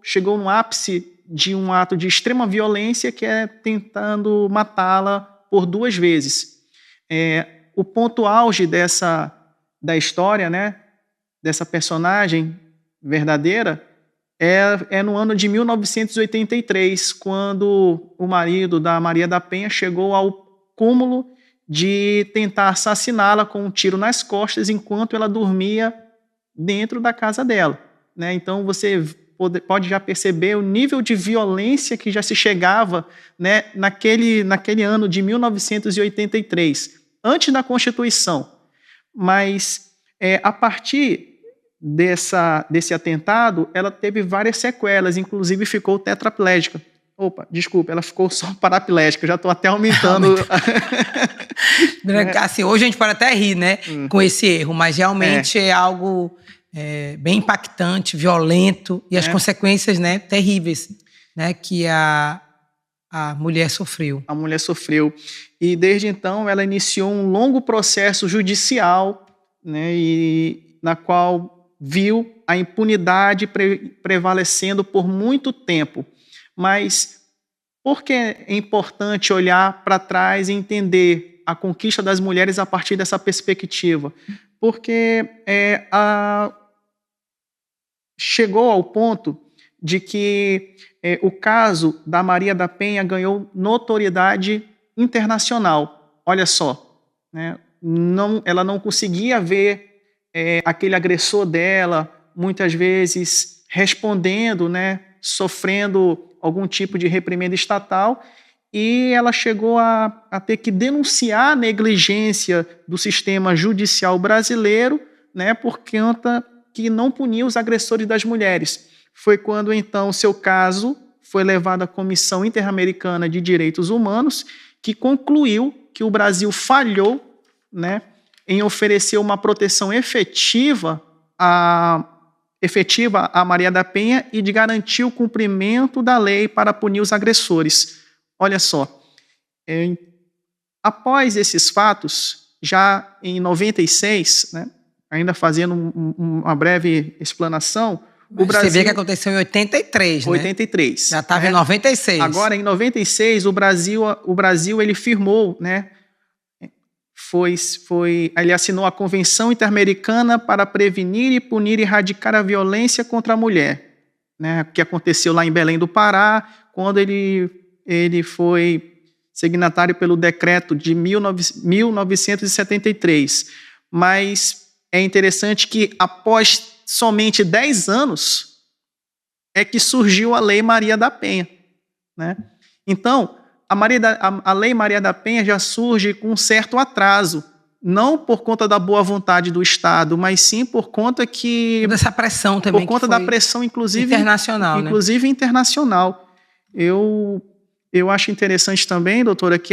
chegou no ápice de um ato de extrema violência, que é tentando matá-la por 2 vezes. O ponto auge da história, né, dessa personagem verdadeira é no ano de 1983, quando o marido da Maria da Penha chegou ao cúmulo de tentar assassiná-la com um tiro nas costas enquanto ela dormia dentro da casa dela, né? Então você pode já perceber o nível de violência que já se chegava, né, naquele ano de 1983, antes da Constituição. Mas a partir desse atentado, ela teve várias sequelas, inclusive ficou tetraplégica. Ela ficou só paraplégica, eu já estou até aumentando. Assim, hoje a gente pode até rir, né, com esse erro, mas realmente é algo bem impactante, violento, e as consequências, né, terríveis, né, que a mulher sofreu. A mulher sofreu. E desde então ela iniciou um longo processo judicial, né, e na qual viu a impunidade prevalecendo por muito tempo. Mas por que é importante olhar para trás e entender a conquista das mulheres a partir dessa perspectiva? Porque chegou ao ponto de que o caso da Maria da Penha ganhou notoriedade internacional. Olha só, né? Ela não conseguia ver aquele agressor dela, muitas vezes respondendo, né, sofrendo algum tipo de reprimenda estatal, e ela chegou a ter que denunciar a negligência do sistema judicial brasileiro, né, por conta que não punia os agressores das mulheres. Foi quando, então, seu caso foi levado à Comissão Interamericana de Direitos Humanos, que concluiu que o Brasil falhou, né, em oferecer uma proteção efetiva a Maria da Penha e de garantir o cumprimento da lei para punir os agressores. Olha só, após esses fatos, já em 96, né, ainda fazendo uma breve explanação, o Brasil... Você vê que aconteceu em 83, né? 83. Já estava em 96. Agora, em 96, o Brasil ele firmou, né, ele assinou a Convenção Interamericana para Prevenir e Punir e Erradicar a Violência contra a Mulher, né, que aconteceu lá em Belém do Pará, quando ele foi signatário pelo decreto de 1973. Mas é interessante que após somente 10 anos é que surgiu a Lei Maria da Penha, né? Então, a Lei Maria da Penha já surge com um certo atraso, não por conta da boa vontade do Estado, mas sim por conta dessa pressão também, por conta da pressão, inclusive internacional, inclusive, né? Internacional. Eu acho interessante também, doutora, que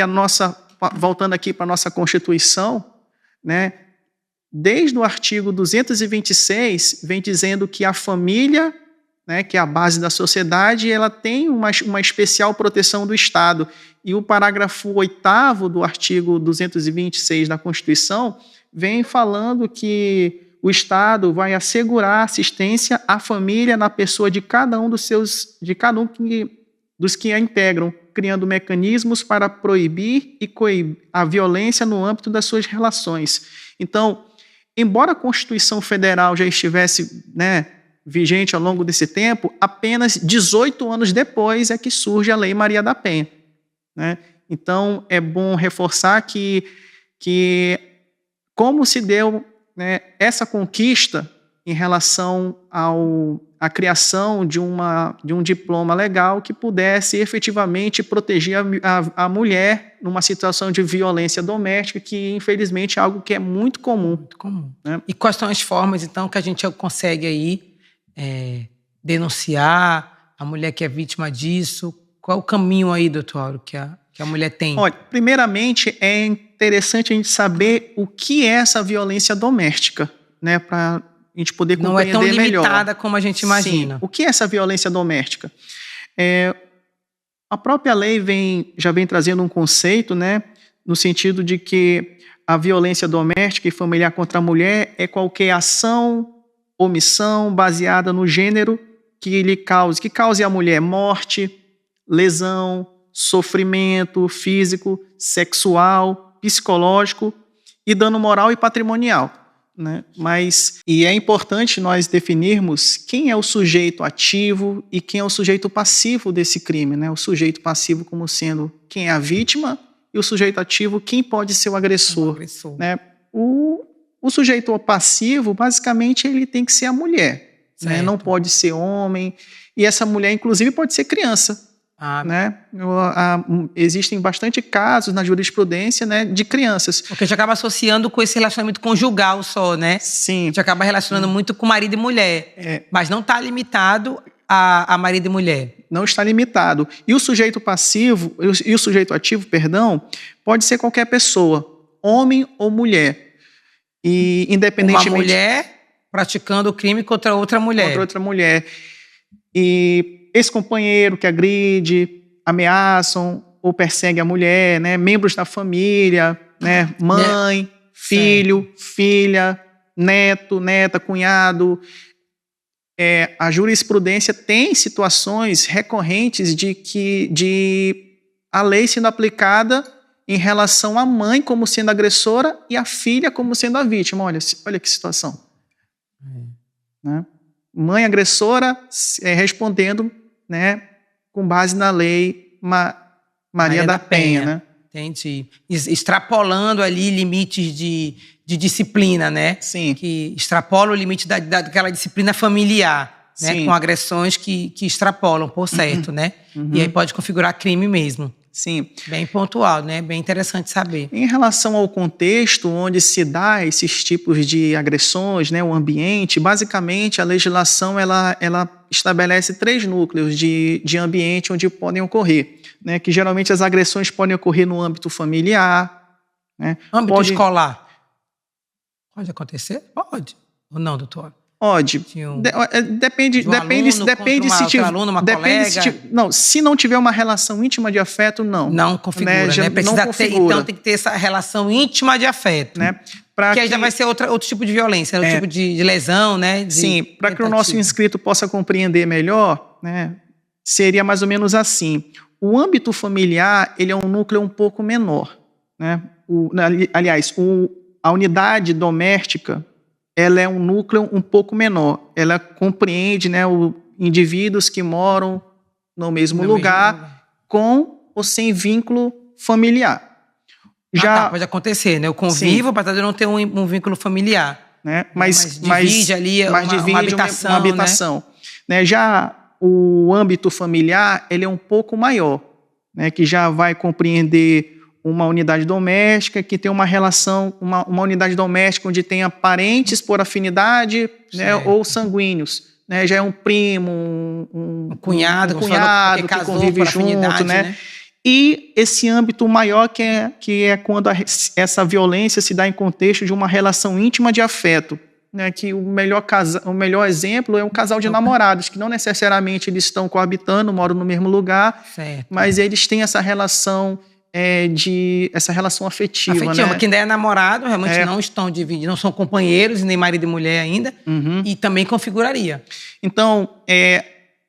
voltando aqui para a nossa Constituição, né, desde o artigo 226 vem dizendo que a família, né, que é a base da sociedade, ela tem uma especial proteção do Estado. E o parágrafo 8º do artigo 226 da Constituição vem falando que o Estado vai assegurar assistência à família na pessoa de cada um dos que a integram, criando mecanismos para proibir e coibir a violência no âmbito das suas relações. Então, embora a Constituição Federal já estivesse, né, vigente ao longo desse tempo, apenas 18 anos depois é que surge a Lei Maria da Penha, né? Então, é bom reforçar que como se deu, né, essa conquista em relação à criação de um diploma legal que pudesse efetivamente proteger a mulher numa situação de violência doméstica, que infelizmente é algo que é muito comum. Muito comum. Né? E quais são as formas, então, que a gente consegue aí denunciar a mulher que é vítima disso? Qual é o caminho aí, doutor Áureo, que a mulher tem? Olha, primeiramente é interessante a gente saber o que é essa violência doméstica, né, para a gente poder compreender melhor. Não é tão limitada como a gente imagina. Sim. O que é essa violência doméstica? A própria lei já vem trazendo um conceito, né, no sentido de que a violência doméstica e familiar contra a mulher é qualquer ação, omissão baseada no gênero que cause à mulher morte, lesão, sofrimento físico, sexual, psicológico e dano moral e patrimonial, né? E é importante nós definirmos quem é o sujeito ativo e quem é o sujeito passivo desse crime, né? O sujeito passivo como sendo quem é a vítima e o sujeito ativo quem pode ser o agressor. Né? O sujeito passivo, basicamente, ele tem que ser a mulher, né? Não pode ser homem, e essa mulher, inclusive, pode ser criança. Né? Existem bastante casos na jurisprudência, né, de crianças. Porque a gente acaba associando com esse relacionamento conjugal só, né? Sim. A gente acaba relacionando muito com marido e mulher. Mas não está limitado a marido e mulher. Não está limitado. E o sujeito passivo, e o sujeito ativo, perdão, pode ser qualquer pessoa, homem ou mulher. E independentemente... Uma mulher praticando o crime contra outra mulher. Contra outra mulher. E esse companheiro que agride, ameaçam ou persegue a mulher, né? Membros da família, né? Mãe, filho, filha, neto, neta, cunhado. A jurisprudência tem situações recorrentes de a lei sendo aplicada em relação à mãe como sendo agressora e a filha como sendo a vítima. Olha que situação. Né? Mãe agressora respondendo, né, com base na lei Maria da Penha. Né? Entendi. Extrapolando ali limites de disciplina, né? Sim. Que extrapola o limite daquela disciplina familiar, né? Sim. Com agressões que extrapolam, por certo, né? E aí pode configurar crime mesmo. Sim. Bem pontual, né? Bem interessante saber. Em relação ao contexto onde se dá esses tipos de agressões, né, o ambiente, basicamente a legislação ela estabelece 3 núcleos de ambiente onde podem ocorrer, né, que geralmente as agressões podem ocorrer no âmbito familiar. Né, âmbito escolar. Pode acontecer? Pode. Ou não, doutor? Pode. Depende se tiver aluno, uma colega. Se não tiver uma relação íntima de afeto, não. Não configura, né? Precisa ter, então tem que ter essa relação íntima de afeto. Né? Que aí já vai ser outro tipo de violência, outro tipo de lesão, né? Sim, para que o nosso inscrito possa compreender melhor, né, seria mais ou menos assim. O âmbito familiar, ele é um núcleo um pouco menor. Né? A unidade doméstica, ela é um núcleo um pouco menor. Ela compreende, né, indivíduos que moram no mesmo lugar, com ou sem vínculo familiar. Pode acontecer, né? O convívio, apesar de não ter um vínculo familiar. Né? Mas divide ali uma habitação. Né? Já o âmbito familiar, ele é um pouco maior, né? Que já vai compreender uma unidade doméstica que tem uma relação, uma unidade doméstica onde tenha parentes por afinidade, né, ou sanguíneos. Né, já é um primo, um cunhado que convive junto. Né? E esse âmbito maior que é quando essa violência se dá em contexto de uma relação íntima de afeto. né, que o melhor exemplo é um casal de namorados, que não necessariamente eles estão coabitando, moram no mesmo lugar, certo. mas eles têm essa relação essa relação afetiva, né? Que ainda é namorado, realmente não estão divididos, não são companheiros, nem marido e mulher ainda, e também configuraria. Então,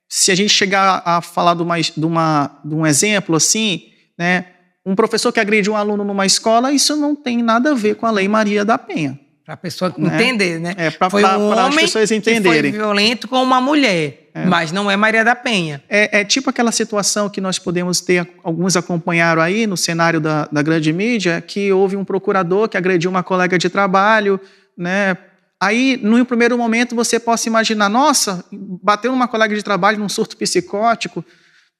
se a gente chegar a falar de um exemplo assim, né, um professor que agrediu um aluno numa escola, isso não tem nada a ver com a Lei Maria da Penha. Para a pessoa entender, né? Foi um homem as pessoas entenderem. Que foi violento com uma mulher, mas não é Maria da Penha. É tipo aquela situação que nós podemos ter, alguns acompanharam aí no cenário da grande mídia, que houve um procurador que agrediu uma colega de trabalho, né? Aí, no primeiro momento, você possa imaginar, nossa, bateu numa colega de trabalho num surto psicótico,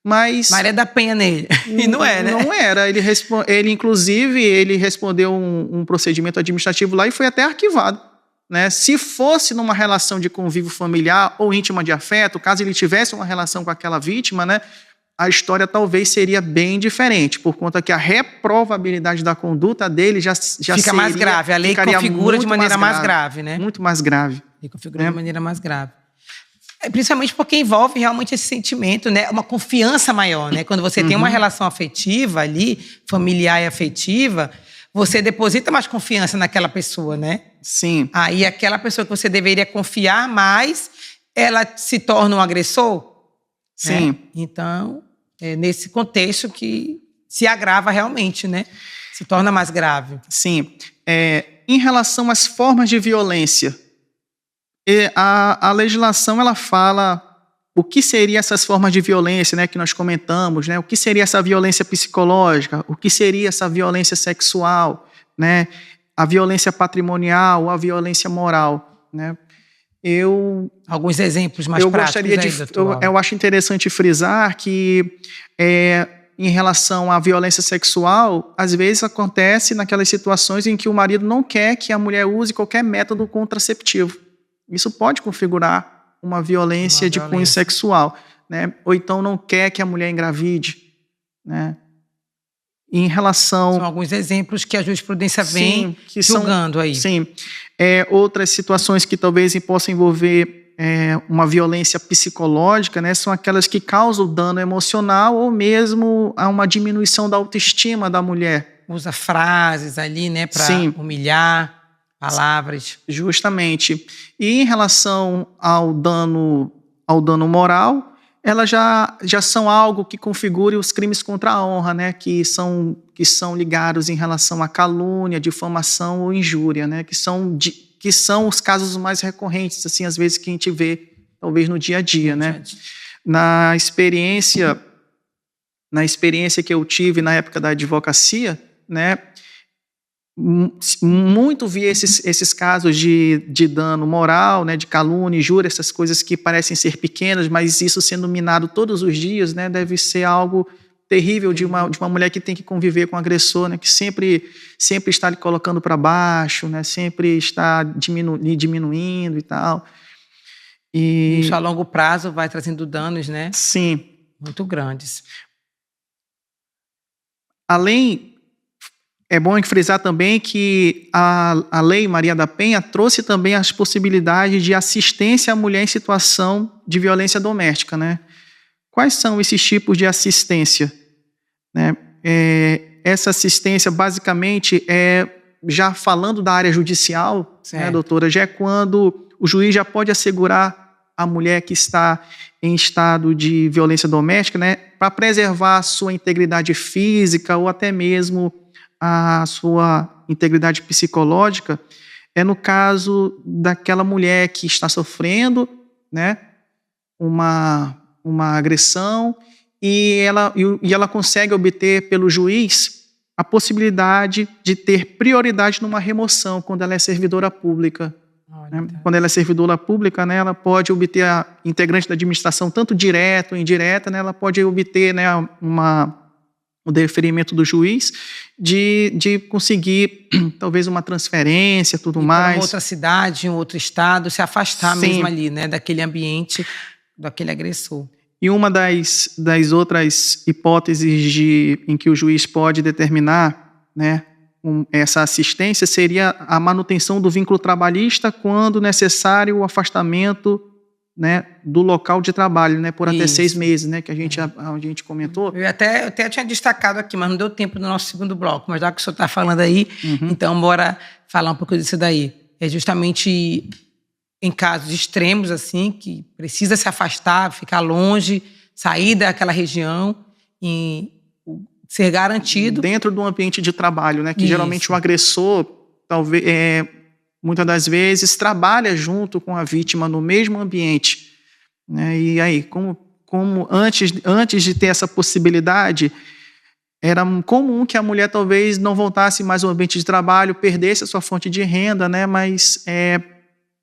mas... Maria da Penha nele. E não é, né? Não era. Ele inclusive, respondeu um procedimento administrativo lá e foi até arquivado, né? Se fosse numa relação de convívio familiar ou íntima de afeto, caso ele tivesse uma relação com aquela vítima, né, a história talvez seria bem diferente, por conta que a reprovabilidade da conduta dele já fica mais grave. A lei configura de maneira mais grave, né? Muito mais grave. A lei configura de maneira mais grave. Principalmente porque envolve realmente esse sentimento, né? Uma confiança maior, né? Quando você tem uma relação afetiva ali, familiar e afetiva, você deposita mais confiança naquela pessoa, né? Sim. Aí aquela pessoa que você deveria confiar mais, ela se torna um agressor. Sim. Né? Então, é nesse contexto que se agrava realmente, né? Se torna mais grave. Sim. Em relação às formas de violência, a legislação ela fala o que seriam essas formas de violência, né, que nós comentamos, né, o que seria essa violência psicológica, o que seria essa violência sexual, né, a violência patrimonial, a violência moral, né. Alguns exemplos mais práticos. Eu acho interessante frisar que em relação à violência sexual, às vezes acontece naquelas situações em que o marido não quer que a mulher use qualquer método contraceptivo. Isso pode configurar uma violência de cunho sexual, né? Ou então não quer que a mulher engravide, né? Em relação... São alguns exemplos que a jurisprudência vem julgando aí. Sim. Outras situações que talvez possam envolver uma violência psicológica, né? São aquelas que causam dano emocional ou mesmo a uma diminuição da autoestima da mulher. Usa frases ali, né? Para humilhar... Palavras. Justamente. E em relação ao dano moral, elas já são algo que configure os crimes contra a honra, né? Que são ligados em relação à calúnia, difamação ou injúria, né? Que são os casos mais recorrentes, assim, às vezes que a gente vê, talvez no dia a dia, né? Na experiência que eu tive na época da advocacia, né? Muito vi esses casos de dano moral, né, de calúnia, injúria, essas coisas que parecem ser pequenas, mas isso sendo minado todos os dias, né, deve ser algo terrível de uma mulher que tem que conviver com o agressor, né, que sempre está lhe colocando para baixo, né, sempre está lhe diminuindo e tal. E isso a longo prazo vai trazendo danos, né? Sim. Muito grandes. É bom frisar também que a Lei Maria da Penha trouxe também as possibilidades de assistência à mulher em situação de violência doméstica, né? Quais são esses tipos de assistência? Né? Essa assistência, basicamente, já falando da área judicial, né, doutora, já é quando o juiz já pode assegurar a mulher que está em estado de violência doméstica, né, para preservar a sua integridade física ou até mesmo a sua integridade psicológica, no caso daquela mulher que está sofrendo, né, uma agressão e ela consegue obter pelo juiz a possibilidade de ter prioridade numa remoção quando ela é servidora pública. Né? Quando ela é servidora pública, né, ela pode obter a integrante da administração, tanto direta ou indireta, né, ela pode obter, né, o deferimento do juiz de conseguir talvez uma transferência, tudo mais. Em outra cidade, em outro estado, se afastar mesmo ali, né, daquele ambiente, daquele agressor. E uma das outras hipóteses em que o juiz pode determinar, né, essa assistência seria a manutenção do vínculo trabalhista quando necessário o afastamento, né, do local de trabalho, né, por até 6 meses, né, que a gente comentou. Eu até tinha destacado aqui, mas não deu tempo no nosso segundo bloco. Mas já que o senhor está falando aí, então bora falar um pouco disso daí. É justamente em casos extremos, assim, que precisa se afastar, ficar longe, sair daquela região e ser garantido. Dentro do ambiente de trabalho, né, que geralmente o agressor, talvez, muitas das vezes, trabalha junto com a vítima no mesmo ambiente, né? E aí, como antes de ter essa possibilidade, era comum que a mulher talvez não voltasse mais ao ambiente de trabalho, perdesse a sua fonte de renda, né? Mas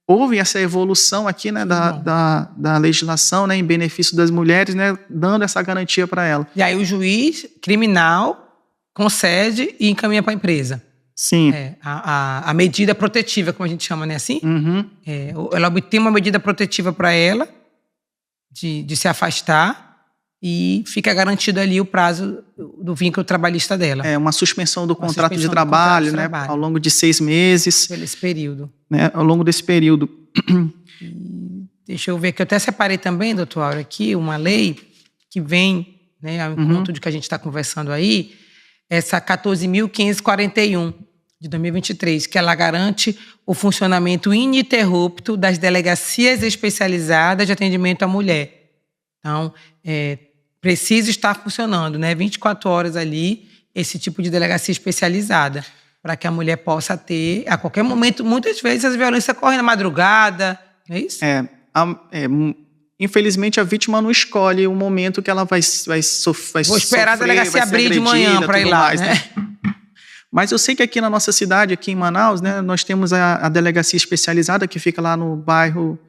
houve essa evolução aqui, né, da legislação, né, em benefício das mulheres, né, dando essa garantia para ela. E aí o juiz criminal concede e encaminha para a empresa. Sim. A medida protetiva, como a gente chama, né? Assim? Ela obtém uma medida protetiva para ela de se afastar e fica garantido ali o prazo do vínculo trabalhista dela. Uma suspensão do contrato de trabalho, né? Ao longo de 6 meses. Por esse período. Né, ao longo desse período. Deixa eu ver, que eu até separei também, doutor Áureo, aqui uma lei que vem, né, ao encontro de que a gente está conversando aí, essa 14.541 de 2023, que ela garante o funcionamento ininterrupto das delegacias especializadas de atendimento à mulher. Então, precisa estar funcionando, né, 24 horas ali, esse tipo de delegacia especializada, para que a mulher possa ter, a qualquer momento, muitas vezes as violências ocorrem na madrugada, não é isso? Infelizmente, a vítima não escolhe o momento que ela vai sofrer. Vou esperar a delegacia abrir de manhã para ir lá, mais, né? Mas eu sei que aqui na nossa cidade, aqui em Manaus, né, nós temos a delegacia especializada que fica lá no bairro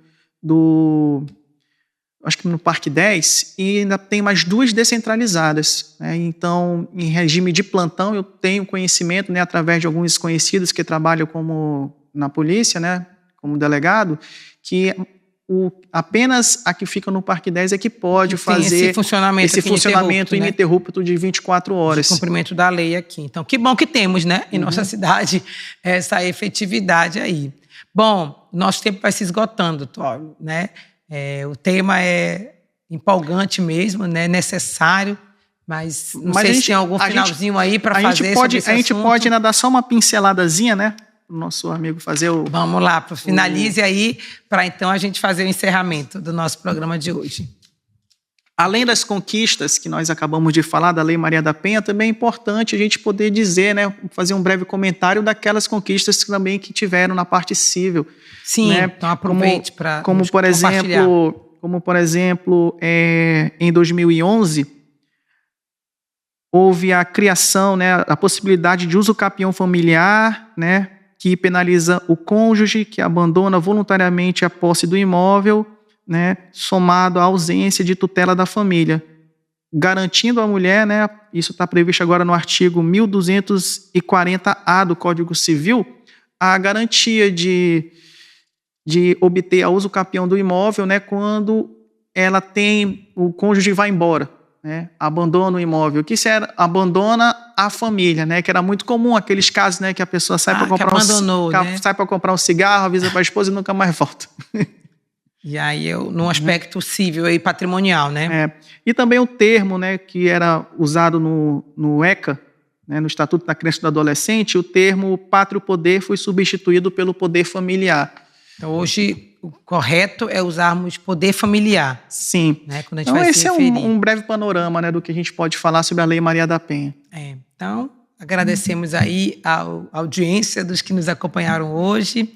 acho que no Parque 10, e ainda tem mais 2 descentralizadas, né? Então, em regime de plantão, eu tenho conhecimento, né, através de alguns conhecidos que trabalham na polícia, né, como delegado, que apenas a que fica no Parque 10 é que pode fazer esse funcionamento ininterrupto, né, de 24 horas. De cumprimento da lei aqui. Então, que bom que temos, né, em nossa cidade, essa efetividade aí. Bom, nosso tempo vai se esgotando, doutor, né? O tema é empolgante mesmo, né, necessário, mas não sei se tem algum finalzinho aí para fazer sobre esse assunto. A gente pode ainda dar só uma pinceladazinha, né? O nosso amigo fazer o... Vamos lá, finalize aí, para então a gente fazer o encerramento do nosso programa de hoje. Além das conquistas que nós acabamos de falar, da Lei Maria da Penha, também é importante a gente poder dizer, né, fazer um breve comentário daquelas conquistas também que tiveram na parte civil. Sim, né? Então aproveite para compartilhar. Como, por exemplo, em 2011, houve a criação, né, a possibilidade de uso capião familiar, né, que penaliza o cônjuge que abandona voluntariamente a posse do imóvel, né, somado à ausência de tutela da família, garantindo à mulher, né, isso está previsto agora no artigo 1240-A do Código Civil, a garantia de obter a uso capião do imóvel, né, quando o cônjuge vai embora, né, abandona o imóvel, que se abandona a família, né, que era muito comum aqueles casos, né, que a pessoa sai para comprar um cigarro, avisa para a esposa e nunca mais volta. E aí, num aspecto civil e patrimonial, né? E também o termo, né, que era usado no ECA, né, no Estatuto da Criança e do Adolescente, o termo pátrio poder foi substituído pelo poder familiar. Então, hoje, o correto é usarmos poder familiar. Sim. Né, quando a gente então, vai esse é um breve panorama, né, do que a gente pode falar sobre a Lei Maria da Penha. Então, agradecemos aí a audiência dos que nos acompanharam hoje.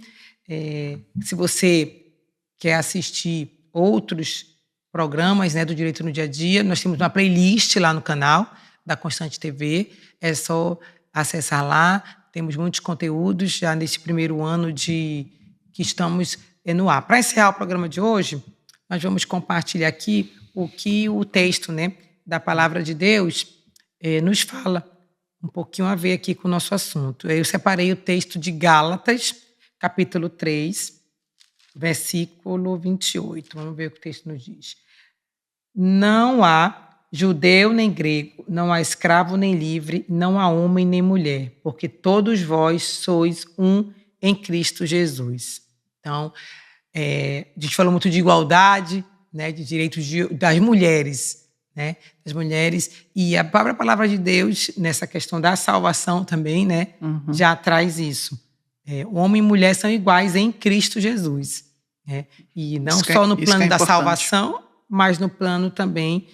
Se você quer assistir outros programas, né, do Direito no Dia a Dia, nós temos uma playlist lá no canal da Constante TV. É só acessar lá. Temos muitos conteúdos já nesse primeiro ano que estamos no ar. Para encerrar o programa de hoje, nós vamos compartilhar aqui o que o texto, né, da Palavra de Deus nos fala, um pouquinho a ver aqui com o nosso assunto. Eu separei o texto de Gálatas, capítulo 3, versículo 28. Vamos ver o que o texto nos diz. Não há judeu nem grego, não há escravo nem livre, não há homem nem mulher, porque todos vós sois um em Cristo Jesus. Então, a gente falou muito de igualdade, né, de direitos das mulheres, né, das mulheres, e a própria palavra de Deus, nessa questão da salvação também, né, já traz isso. Homem e mulher são iguais em Cristo Jesus. Né, e não Isso só no plano da importante. salvação, mas no plano também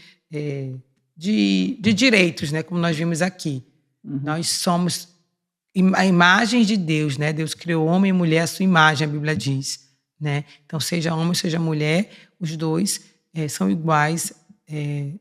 de direitos, né, como nós vimos aqui. Nós somos a imagem de Deus, né? Deus criou homem e mulher à sua imagem, a Bíblia diz. Né? Então, seja homem, seja mulher, os dois são iguais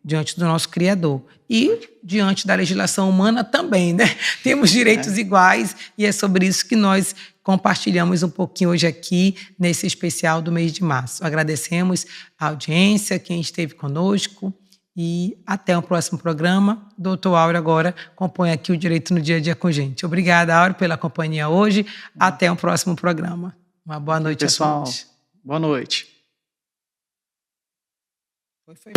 diante do nosso Criador. E diante da legislação humana também, né? Temos direitos iguais e é sobre isso que nós compartilhamos um pouquinho hoje aqui, nesse especial do mês de março. Agradecemos a audiência, quem esteve conosco e até o próximo programa. Doutor Áureo agora compõe aqui o Direito no Dia a Dia com gente. Obrigada, Áureo, pela companhia hoje. Até o próximo programa. Uma boa noite, pessoal. A todos. Boa noite. Foi.